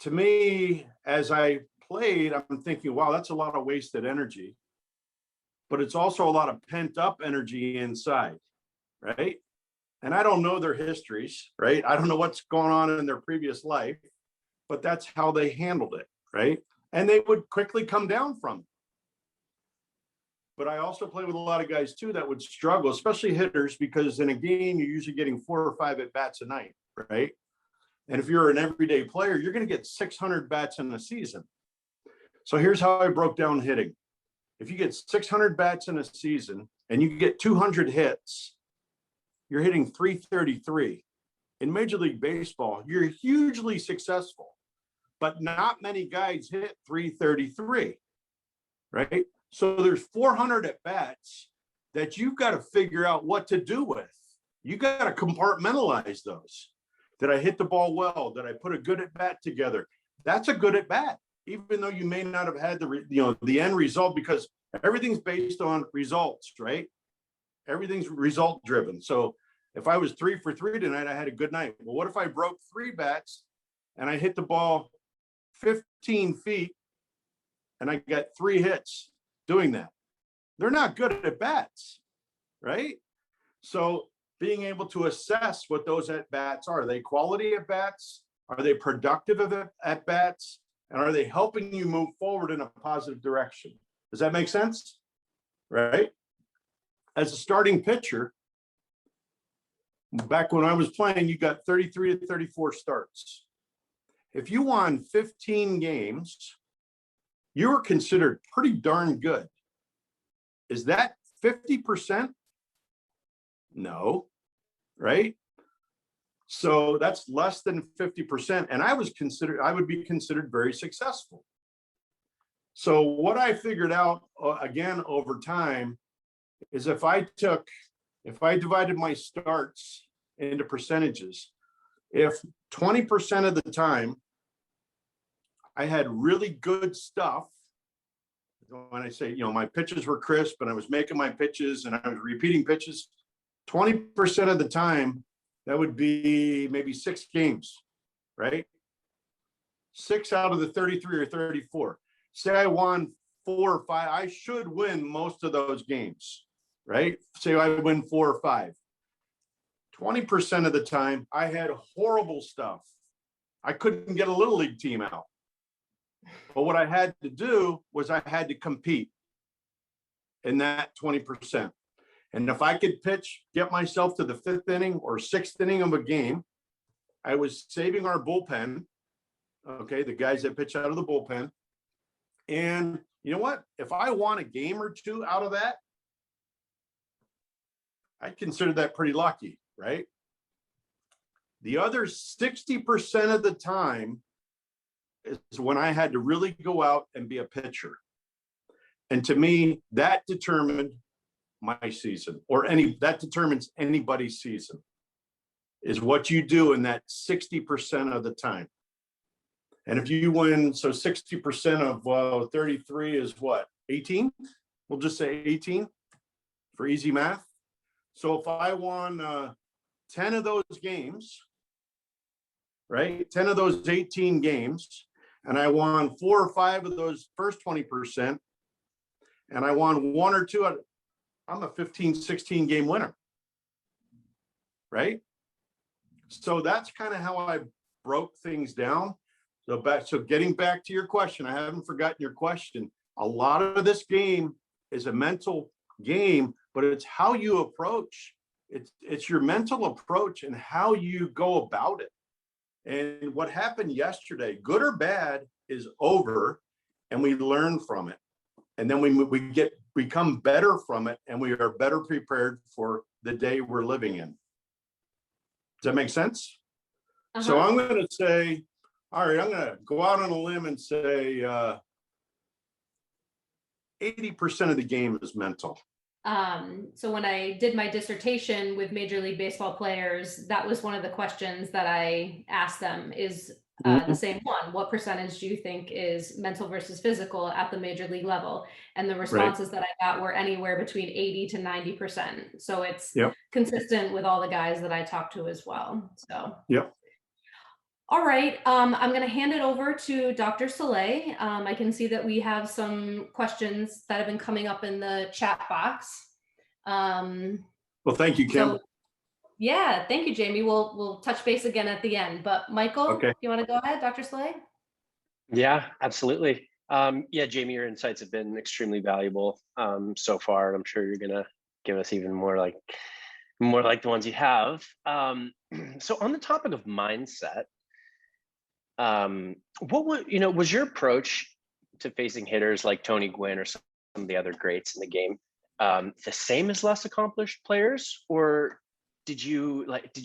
to me, as I played, I'm thinking, wow, that's a lot of wasted energy. But it's also a lot of pent up energy inside, right? And I don't know their histories, right? I don't know what's going on in their previous life, but that's how they handled it, right? And they would quickly come down from it. But I also play with a lot of guys too that would struggle, especially hitters, because in a game, you're usually getting 4 or 5 at bats a night, right? And if you're an everyday player, you're going to get 600 bats in a season. So here's how I broke down hitting. If you get 600 bats in a season and you get 200 hits, you're hitting 333. In Major League Baseball, you're hugely successful, but not many guys hit 333, right? So there's 400 at bats that you've got to figure out what to do with. You got to compartmentalize those. Did I hit the ball well? Did I put a good at bat together? That's a good at bat, even though you may not have had the end result, because everything's based on results, right? Everything's result driven. So if I was 3 for 3 tonight, I had a good night. Well, what if I broke 3 bats and I hit the ball 15 feet and I got 3 hits doing that? They're not good at bats, right? So being able to assess what those at bats are they quality at bats? Are they productive at bats? And are they helping you move forward in a positive direction? Does that make sense? Right? As a starting pitcher, back when I was playing, you got 33 to 34 starts. If you won 15 games, you were considered pretty darn good. Is that 50%? No, right? So that's less than 50%. And I would be considered very successful. So what I figured out again over time is if I divided my starts into percentages, if 20% of the time I had really good stuff, when I say, my pitches were crisp and I was making my pitches and I was repeating pitches, 20% of the time, that would be maybe 6 games, right? 6 out of the 33 or 34. Say I won 4 or 5, I should win most of those games, right? Say I win 4 or 5. 20% of the time, I had horrible stuff. I couldn't get a little league team out. But what I had to do was I had to compete in that 20%. And if I could get myself to the 5th inning or 6th inning of a game, I was saving our bullpen, okay, the guys that pitch out of the bullpen. And you know what? If I won a game or 2 out of that, I consider that pretty lucky, right? The other 60% of the time is when I had to really go out and be a pitcher. And to me, that determined my season, or that determines anybody's season, is what you do in that 60% of the time. And if you win, so 60% of 33 is what, 18? We'll just say 18 for easy math. So if I won 10 of those games, right, 10 of those 18 games, and I won 4 or 5 of those first 20%, and I won 1 or 2, I'm a 15, 16 game winner, right? So that's kind of how I broke things down. So getting back to your question, I haven't forgotten your question. A lot of this game is a mental game, but it's how you approach. It's your mental approach and how you go about it. And what happened yesterday, good or bad, is over, and we learn from it. And then we become better from it, and we are better prepared for the day we're living in. Does that make sense? So I'm going to say, all right, I'm going to go out on a limb and say 80% of the game is mental. So when I did my dissertation with Major League Baseball players, that was one of the questions that I asked them is the same one. What percentage do you think is mental versus physical at the major league level? And the responses that I got were anywhere between 80 to 90%. So it's consistent with all the guys that I talked to as well. So all right, I'm going to hand it over to Dr. Soleil. I can see that we have some questions that have been coming up in the chat box. Well, thank you, Kim. So, yeah, thank you, Jamie. We'll touch base again at the end. But Michael, you want to go ahead, Dr. Soleil? Yeah, absolutely. Yeah, Jamie, your insights have been extremely valuable so far. I'm sure you're going to give us even more like the ones you have. So on the topic of mindset, what was your approach to facing hitters like Tony Gwynn or some of the other greats in the game the same as less accomplished players, or did you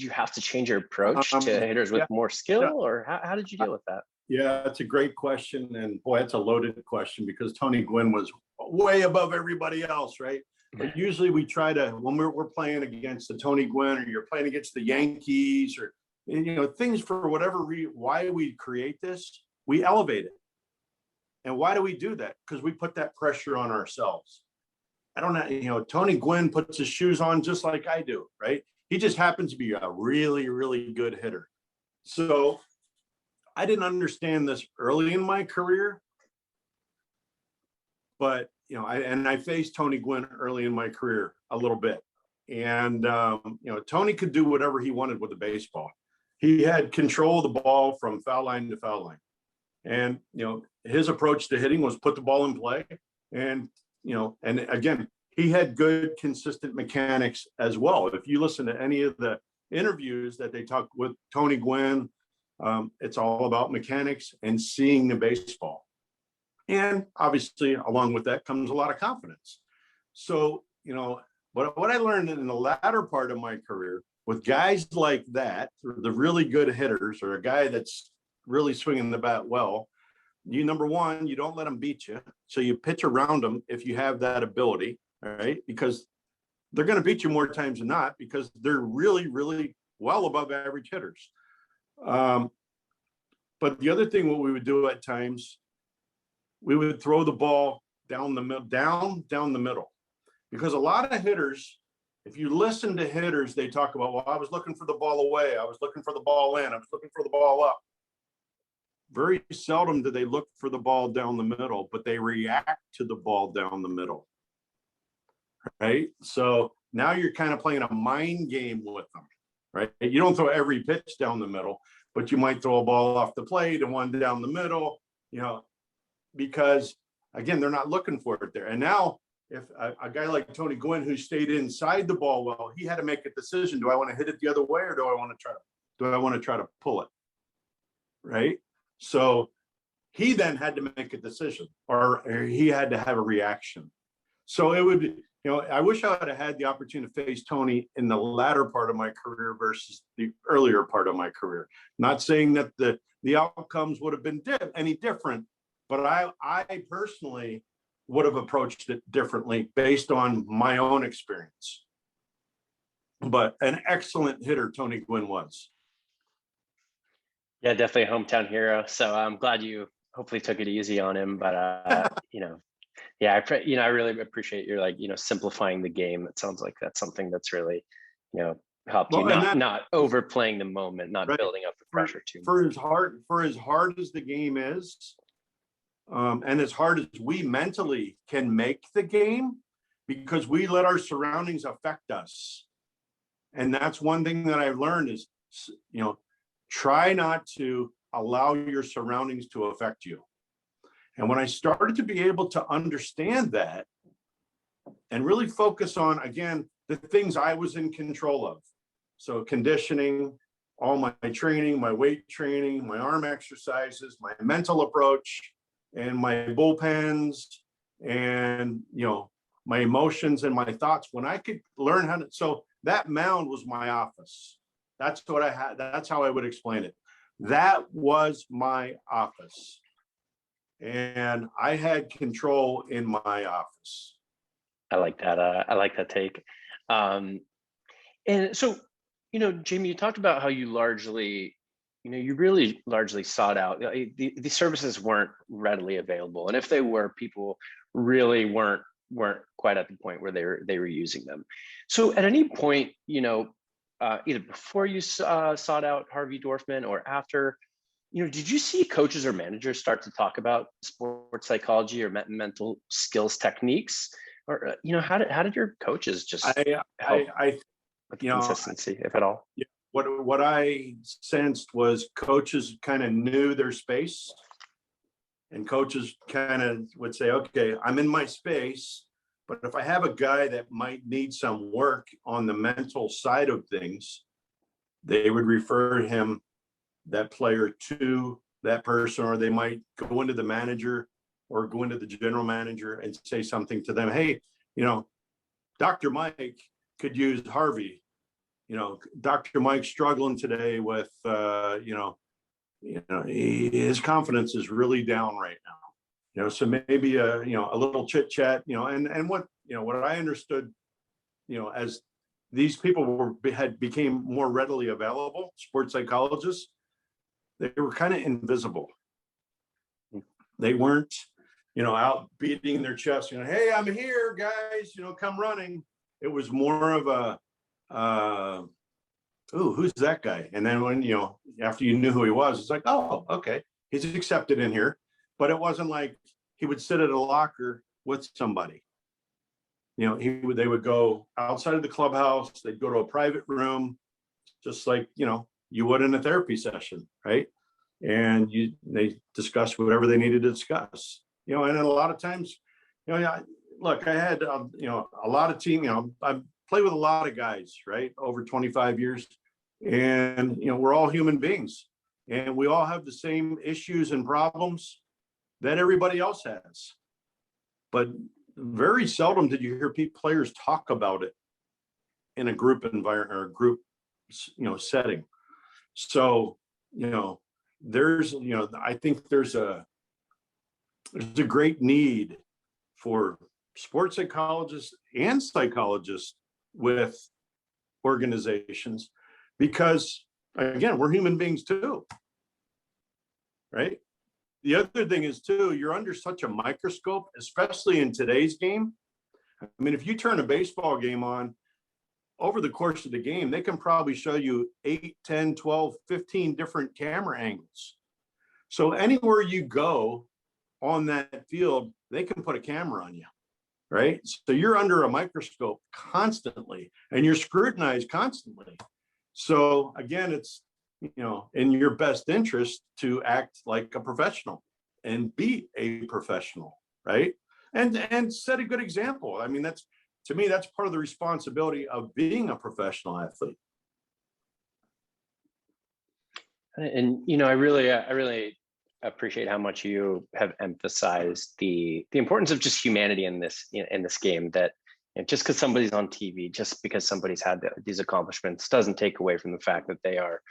have to change your approach to hitters with more skill, or how did you deal with that? Yeah, that's a great question, and boy, that's a loaded question because Tony Gwynn was way above everybody else, right? But usually we try to, when we're playing against the Tony Gwynn, or you're playing against the Yankees, or things for whatever why we create this, we elevate it. And why do we do that? Because we put that pressure on ourselves. I don't know, Tony Gwynn puts his shoes on just like I do, right? He just happens to be a really, really good hitter. So I didn't understand this early in my career, but I faced Tony Gwynn early in my career a little bit. And Tony could do whatever he wanted with the baseball. He had control of the ball from foul line to foul line. And, his approach to hitting was put the ball in play. And, and again, he had good, consistent mechanics as well. If you listen to any of the interviews that they talk with Tony Gwynn, it's all about mechanics and seeing the baseball. And obviously, along with that comes a lot of confidence. So, what I learned in the latter part of my career with guys like that, the really good hitters, or a guy that's really swinging the bat well, number one, you don't let them beat you. So you pitch around them if you have that ability, all right? Because they're going to beat you more times than not because they're really, really well above average hitters. But the other thing, what we would do at times, we would throw the ball down the middle, because a lot of hitters, if you listen to hitters, they talk about, well, I was looking for the ball away. I was looking for the ball in. I was looking for the ball up. Very seldom do they look for the ball down the middle, but they react to the ball down the middle, right? So now you're kind of playing a mind game with them, right? You don't throw every pitch down the middle, but you might throw a ball off the plate and one down the middle, because, again, they're not looking for it there. And now, if a guy like Tony Gwynn, who stayed inside the ball well, he had to make a decision. Do I want to hit it the other way, or do I want to try to pull it? Right? So he then had to make a decision, or he had to have a reaction. So it would, I wish I would have had the opportunity to face Tony in the latter part of my career versus the earlier part of my career. Not saying that the outcomes would have been any different, but I personally would have approached it differently based on my own experience. But an excellent hitter Tony Gwynn was. Yeah, definitely a hometown hero. So I'm glad you hopefully took it easy on him. But yeah, I really appreciate your simplifying the game. It sounds like that's something that's really, helped you Well, and not overplaying the moment, not right, building up the pressure too much. for as hard as the game is, and as hard as we mentally can make the game, because we let our surroundings affect us. And that's one thing that I've learned is, try not to allow your surroundings to affect you. And when I started to be able to understand that and really focus on, again, the things I was in control of. So conditioning, all my training, my weight training, my arm exercises, my mental approach, and my bullpens, and my emotions and my thoughts. When I could learn how to, so that mound was my office. That's what I had. That's how I would explain it. That was my office, and I had control in my office. I like that. I like that take. And so, Jamie, you talked about how you really largely sought out. The services weren't readily available, and if they were, people really weren't quite at the point where they were using them. So, at any point, either before you sought out Harvey Dorfman or after, did you see coaches or managers start to talk about sports psychology or mental skills techniques? Or how did your coaches just help with the consistency, if at all? What I sensed was coaches kind of knew their space, and coaches kind of would say, okay, I'm in my space, but if I have a guy that might need some work on the mental side of things, they would refer that player to that person, or they might go into the manager or go into the general manager and say something to them. Hey, Dr. Mike could use Harvey. Dr. Mike's struggling today with, his confidence is really down right now. So maybe a little chit chat, and what I understood, as these people became more readily available, sports psychologists, they were kind of invisible. They weren't, out beating their chest, hey, I'm here, guys, come running. It was more of a, who's that guy? And then when, after you knew who he was, it's like, oh, okay, he's accepted in here. But it wasn't like he would sit at a locker with somebody. They would go outside of the clubhouse. They'd go to a private room, just like, you would in a therapy session, right? And they discuss whatever they needed to discuss. And then a lot of times, look, I had, a lot of team, I play with a lot of guys, right? Over 25 years. And, we're all human beings, and we all have the same issues and problems that everybody else has. But very seldom did you hear players talk about it in a group environment or a group, setting. So, there's, I think there's a great need for sports psychologists and psychologists with organizations, because again, we're human beings too, right? The other thing is too, you're under such a microscope, especially in today's game. I mean, if you turn a baseball game on, over the course of the game, they can probably show you 8, 10, 12, 15 different camera angles. So anywhere you go on that field, they can put a camera on you, right? So you're under a microscope constantly, and you're scrutinized constantly. So again, it's, in your best interest to act like a professional and be a professional, right? And set a good example. I mean, to me, that's part of the responsibility of being a professional athlete. And I really appreciate how much you have emphasized the importance of just humanity in this game. That just because somebody's on TV, just because somebody's had these accomplishments, doesn't take away from the fact that they are,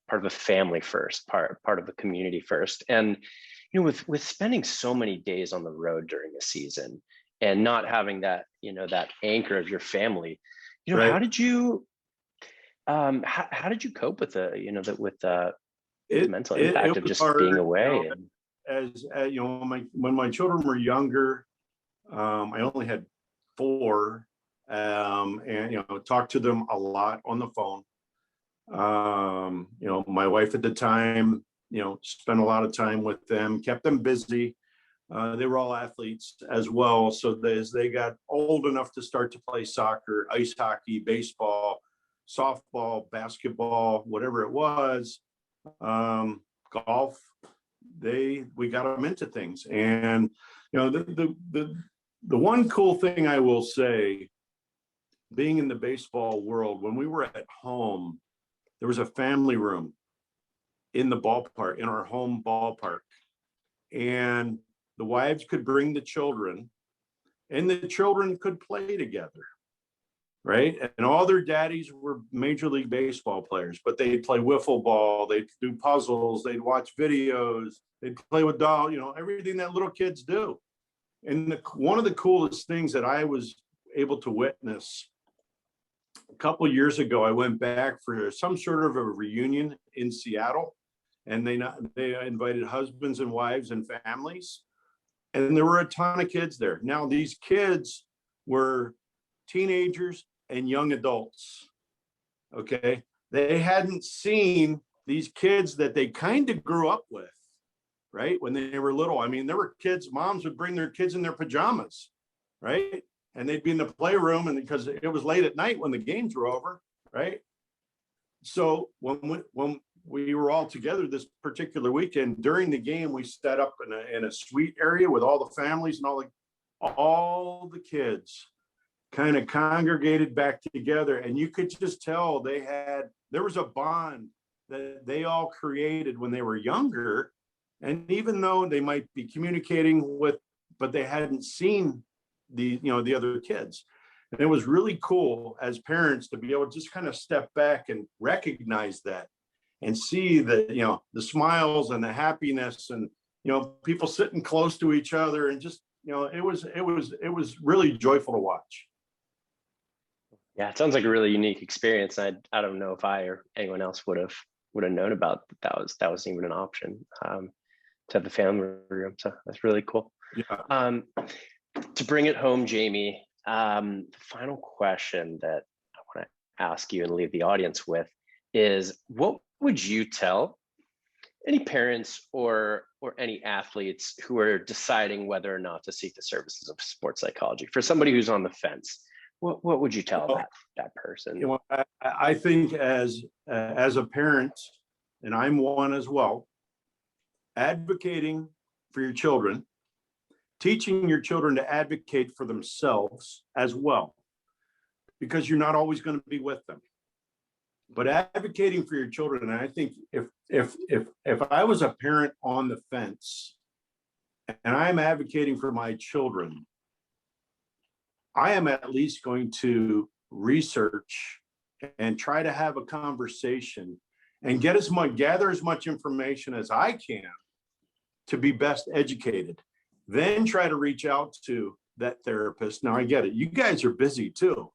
part of a family first, part of a community first. And with spending so many days on the road during a season and not having that that anchor of your family, Right. how did you How did you cope with the It mental it, impact it of was just being hard, away? And as you know, when my children were younger, I only had four, and talked to them a lot on the phone. My wife at the time, spent a lot of time with them, kept them busy. They were all athletes as well. So as they got old enough to start to play soccer, ice hockey, baseball, softball, basketball, whatever it was, golf, we got them into things. And the one cool thing I will say, being in the baseball world, when we were at home, there was a family room in the ballpark, in our home ballpark. And the wives could bring the children, and the children could play together, right? And all their daddies were Major League Baseball players, but they'd play wiffle ball, they'd do puzzles, they'd watch videos, they'd play with dolls, everything that little kids do. And one of the coolest things that I was able to witness a couple of years ago, I went back for some sort of a reunion in Seattle, and they invited husbands and wives and families, and there were a ton of kids there. Now, these kids were teenagers and young adults. Okay, they hadn't seen these kids that they kind of grew up with, right? When they were little. I mean, there were kids, moms would bring their kids in their pajamas, right? And they'd be in the playroom, and because it was late at night when the games were over, right? So when we were all together this particular weekend, during the game, we set up in a suite area with all the families, and all the kids kind of congregated back together, and you could just tell there was a bond that they all created when they were younger. And even though they might be communicating but they hadn't seen the other kids. And it was really cool as parents to be able to just kind of step back and recognize that and see the smiles and the happiness, and people sitting close to each other, and just it was really joyful to watch. yeah, it sounds like a really unique experience. I don't know if I or anyone else would have known about that was even an option, to have the family room. So that's really cool. Yeah. To bring it home, Jamie, the final question that I want to ask you and leave the audience with is, what would you tell any parents or any athletes who are deciding whether or not to seek the services of sports psychology? For somebody who's on the fence, what would you tell that person? I think as a parent, and I'm one as well, advocating for your children, teaching your children to advocate for themselves as well, because you're not always going to be with them, but advocating for your children. And I think if I was a parent on the fence and I'm advocating for my children, I am at least going to research and try to have a conversation and gather as much information as I can to be best educated. Then try to reach out to that therapist. Now, I get it. You guys are busy too,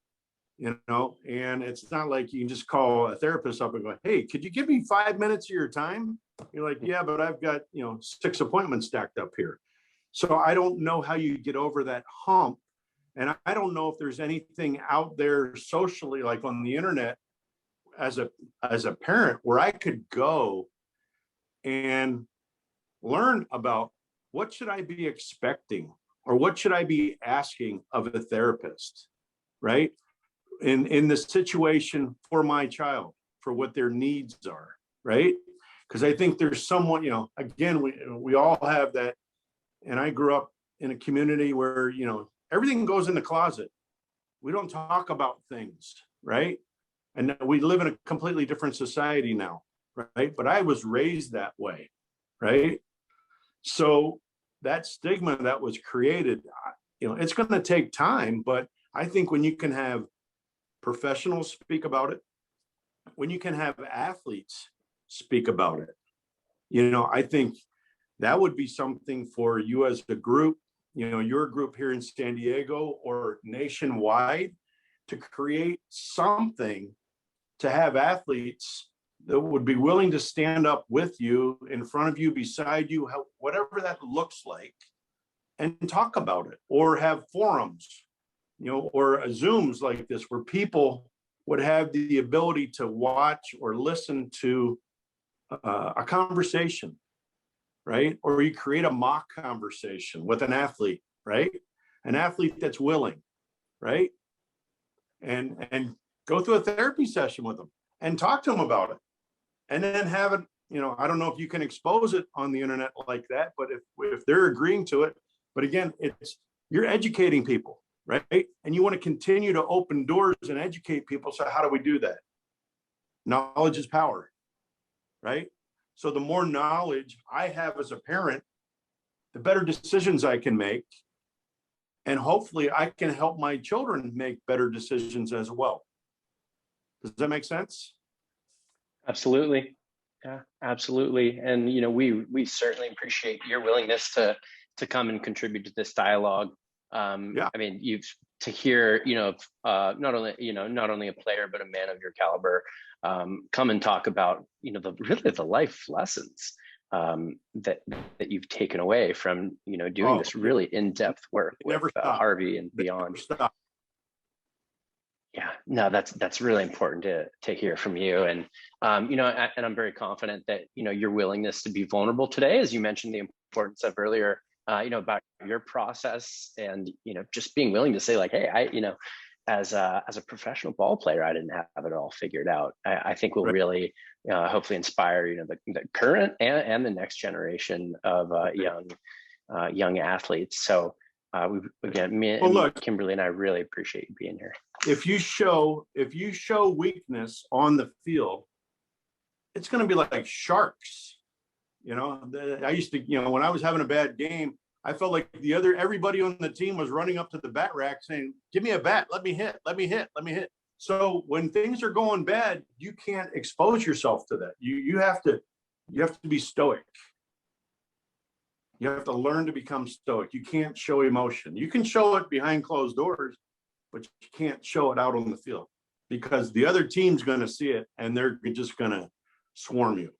and it's not like you can just call a therapist up and go, hey, could you give me 5 minutes of your time? You're like, yeah, but I've got, 6 appointments stacked up here. So I don't know how you get over that hump. And I don't know if there's anything out there socially, like on the internet, as a parent, where I could go and learn about what should I be expecting, or what should I be asking of a therapist, right? In the situation for my child, for what their needs are, right? Because I think there's someone, again, we all have that. And I grew up in a community where, everything goes in the closet. We don't talk about things, right? And we live in a completely different society now, right? But I was raised that way, right? So that stigma that was created, it's going to take time. But I think when you can have professionals speak about it, when you can have athletes speak about it, I think that would be something for you as a group, your group here in San Diego or nationwide, to create something to have athletes that would be willing to stand up with you, in front of you, beside you, whatever that looks like, and talk about it, or have forums, or Zooms like this, where people would have the ability to watch or listen to a conversation, right? Or you create a mock conversation with an athlete, right? An athlete that's willing, right? And go through a therapy session with them and talk to them about it. And then have it, I don't know if you can expose it on the internet like that, but if they're agreeing to it, but again, you're educating people, right? And you want to continue to open doors and educate people. So how do we do that? Knowledge is power, right? So the more knowledge I have as a parent, the better decisions I can make. And hopefully I can help my children make better decisions as well. Does that make sense? Absolutely. Yeah, absolutely. And, we certainly appreciate your willingness to come and contribute to this dialogue. Yeah. I mean, to hear, not only a player, but a man of your caliber, come and talk about, the life lessons that you've taken away from, doing this really in-depth work with Harvey and beyond. Yeah, no, that's really important to hear from you. And, and I'm very confident that, your willingness to be vulnerable today, as you mentioned the importance of earlier, about your process and, just being willing to say like, hey, as a professional ball player, I didn't have it all figured out. I think will really hopefully inspire, the current and the next generation of young athletes. So Kimberly and I really appreciate you being here. If you show weakness on the field, it's going to be like sharks. I used to, when I was having a bad game, I felt like everybody on the team was running up to the bat rack saying, give me a bat, let me hit. So when things are going bad, you can't expose yourself to that. You have to be stoic. You have to learn to become stoic. You can't show emotion. You can show it behind closed doors, but you can't show it out on the field, because the other team's going to see it and they're just going to swarm you.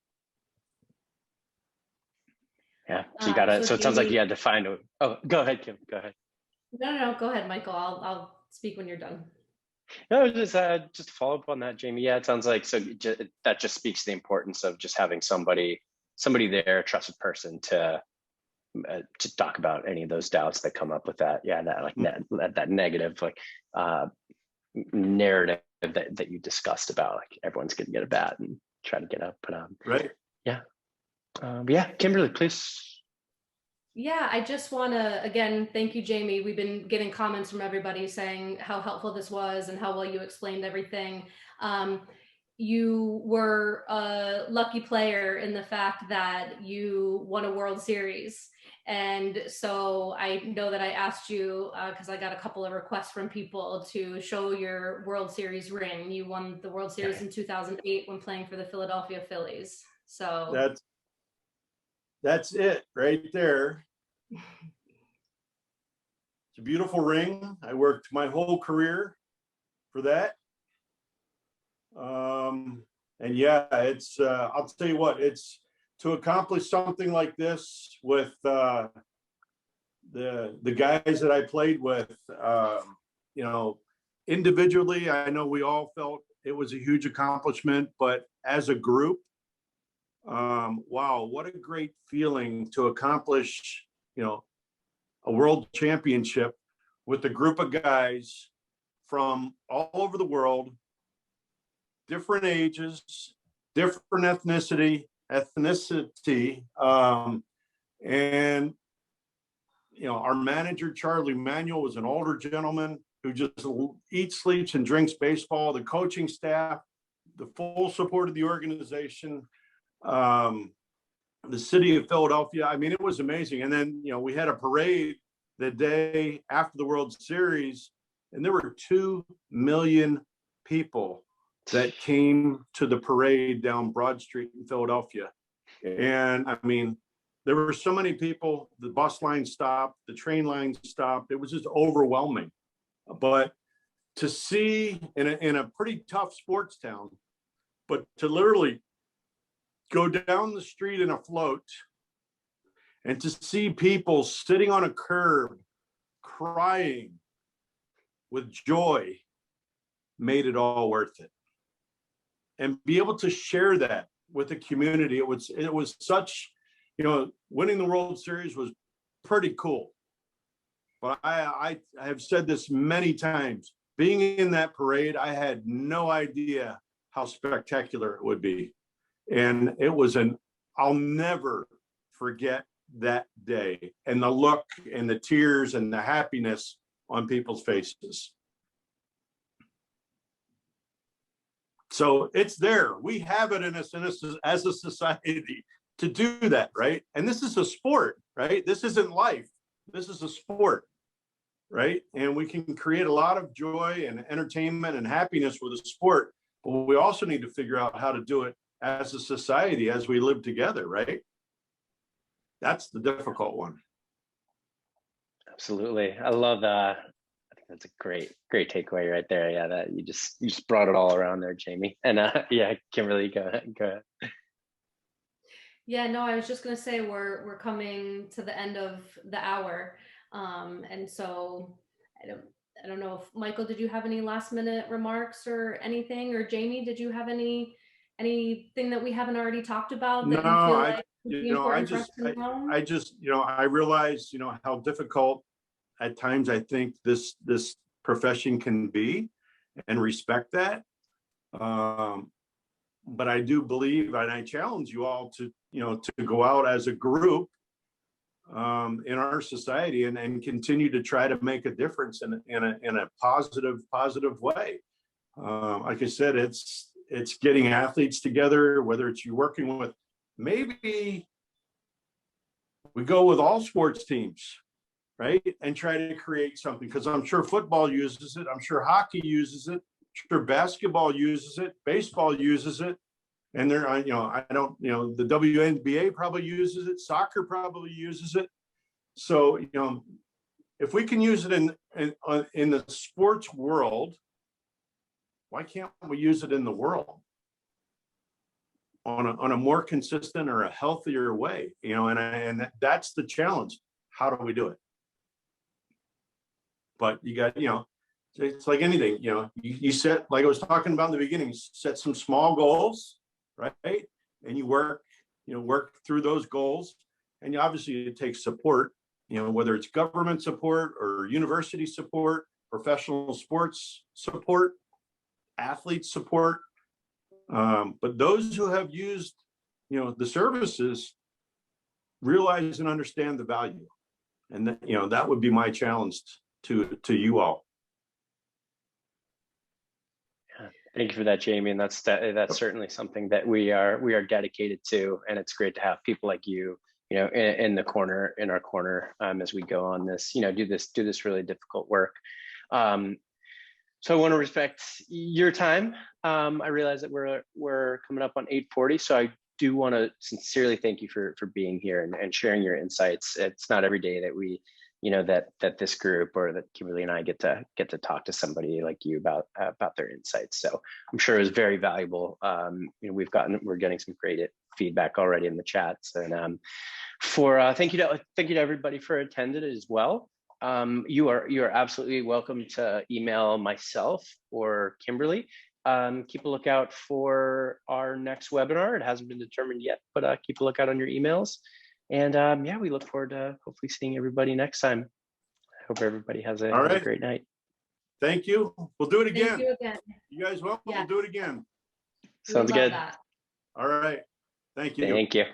Yeah, so you gotta. So it sounds like you had to find a. Oh, go ahead, Kim. Go ahead. No, go ahead, Michael. I'll speak when you're done. No, just to follow up on that, Jamie. Yeah, it sounds like that just speaks to the importance of just having somebody there, a trusted person to talk about any of those doubts that come up with that. Yeah, that negative narrative that you discussed about, like everyone's going to get a bat and try to get up. But right. Yeah. Yeah, Kimberly, please. Yeah, I just want to, again, thank you, Jamie. We've been getting comments from everybody saying how helpful this was and how well you explained everything. You were a lucky player in the fact that you won a World Series. And so I know that I asked you, because I got a couple of requests from people to show your World Series ring. You won the World Series in 2008 when playing for the Philadelphia Phillies. So that's it right there. It's a beautiful ring. I worked my whole career for that. And yeah, it's, I'll tell you what, it's to accomplish something like this with the guys that I played with, individually, I know we all felt it was a huge accomplishment, but as a group, wow, what a great feeling to accomplish, a world championship with a group of guys from all over the world, different ages, different ethnicity, and our manager, Charlie Manuel, was an older gentleman who just eats, sleeps, and drinks baseball. The coaching staff, the full support of the organization, the city of Philadelphia. I mean, it was amazing. And then, we had a parade the day after the World Series, and there were 2 million people that came to the parade down Broad Street in Philadelphia. And I mean, there were so many people, the bus line stopped, the train line stopped. It was just overwhelming. But to see in a pretty tough sports town, but to literally go down the street in a float and to see people sitting on a curb crying with joy made it all worth it. And be able to share that with the community, it was such, winning the World Series was pretty cool. But I have said this many times, being in that parade, I had no idea how spectacular it would be. And it was I'll never forget that day and the look and the tears and the happiness on people's faces. So it's there. We have it in us as a society to do that, right? And this is a sport, right? This isn't life. This is a sport, right? And we can create a lot of joy and entertainment and happiness with a sport, but we also need to figure out how to do it as a society as we live together, right? That's the difficult one. Absolutely. I love that. I think that's a great takeaway right there. Yeah, that you just brought it all around there, Jamie. And yeah, Kimberly, go ahead. Yeah, no, I was just going to say we're coming to the end of the hour. And so I don't know if Michael, did you have any last minute remarks or anything, or Jamie, did you have anything that we haven't already talked about that you feel like would be important for us to know? I realize, how difficult at times I think this profession can be, and respect that. But I do believe, and I challenge you all to go out as a group in our society and continue to try to make a difference in a positive way. Like I said, it's getting athletes together, whether it's you working with, maybe we go with all sports teams, right? And try to create something, because I'm sure football uses it. I'm sure hockey uses it. I'm sure basketball uses it. Baseball uses it. And the WNBA probably uses it. Soccer probably uses it. So, if we can use it in the sports world, why can't we use it in the world on a more consistent or a healthier way? And that's the challenge. How do we do it? But you got, it's like anything, you set, like I was talking about in the beginning, you set some small goals, right? And you work through those goals. And obviously it takes support, whether it's government support or university support, professional sports support, athlete support. But those who have used, the services realize and understand the value. And that would be my challenge to you all. Thank you for that, Jamie. And that's certainly something that we are dedicated to. And it's great to have people like you, in our corner, as we go on this, do this really difficult work. So I want to respect your time. I realize that we're coming up on 8:40. So I do want to sincerely thank you for being here and sharing your insights. It's not every day that we, that this group or that Kimberly and I get to talk to somebody like you about their insights. So I'm sure it was very valuable. We're getting some great feedback already in the chats, and thank you to everybody for attending as well. You are absolutely welcome to email myself or Kimberly. Keep a lookout for our next webinar. It hasn't been determined yet, but keep a lookout on your emails. And we look forward to hopefully seeing everybody next time. I hope everybody has a great night. Thank you. We'll do it again. Thank you again. You guys will? Yeah. We'll do it again. Sounds good. That. All right. Thank you. Thank you.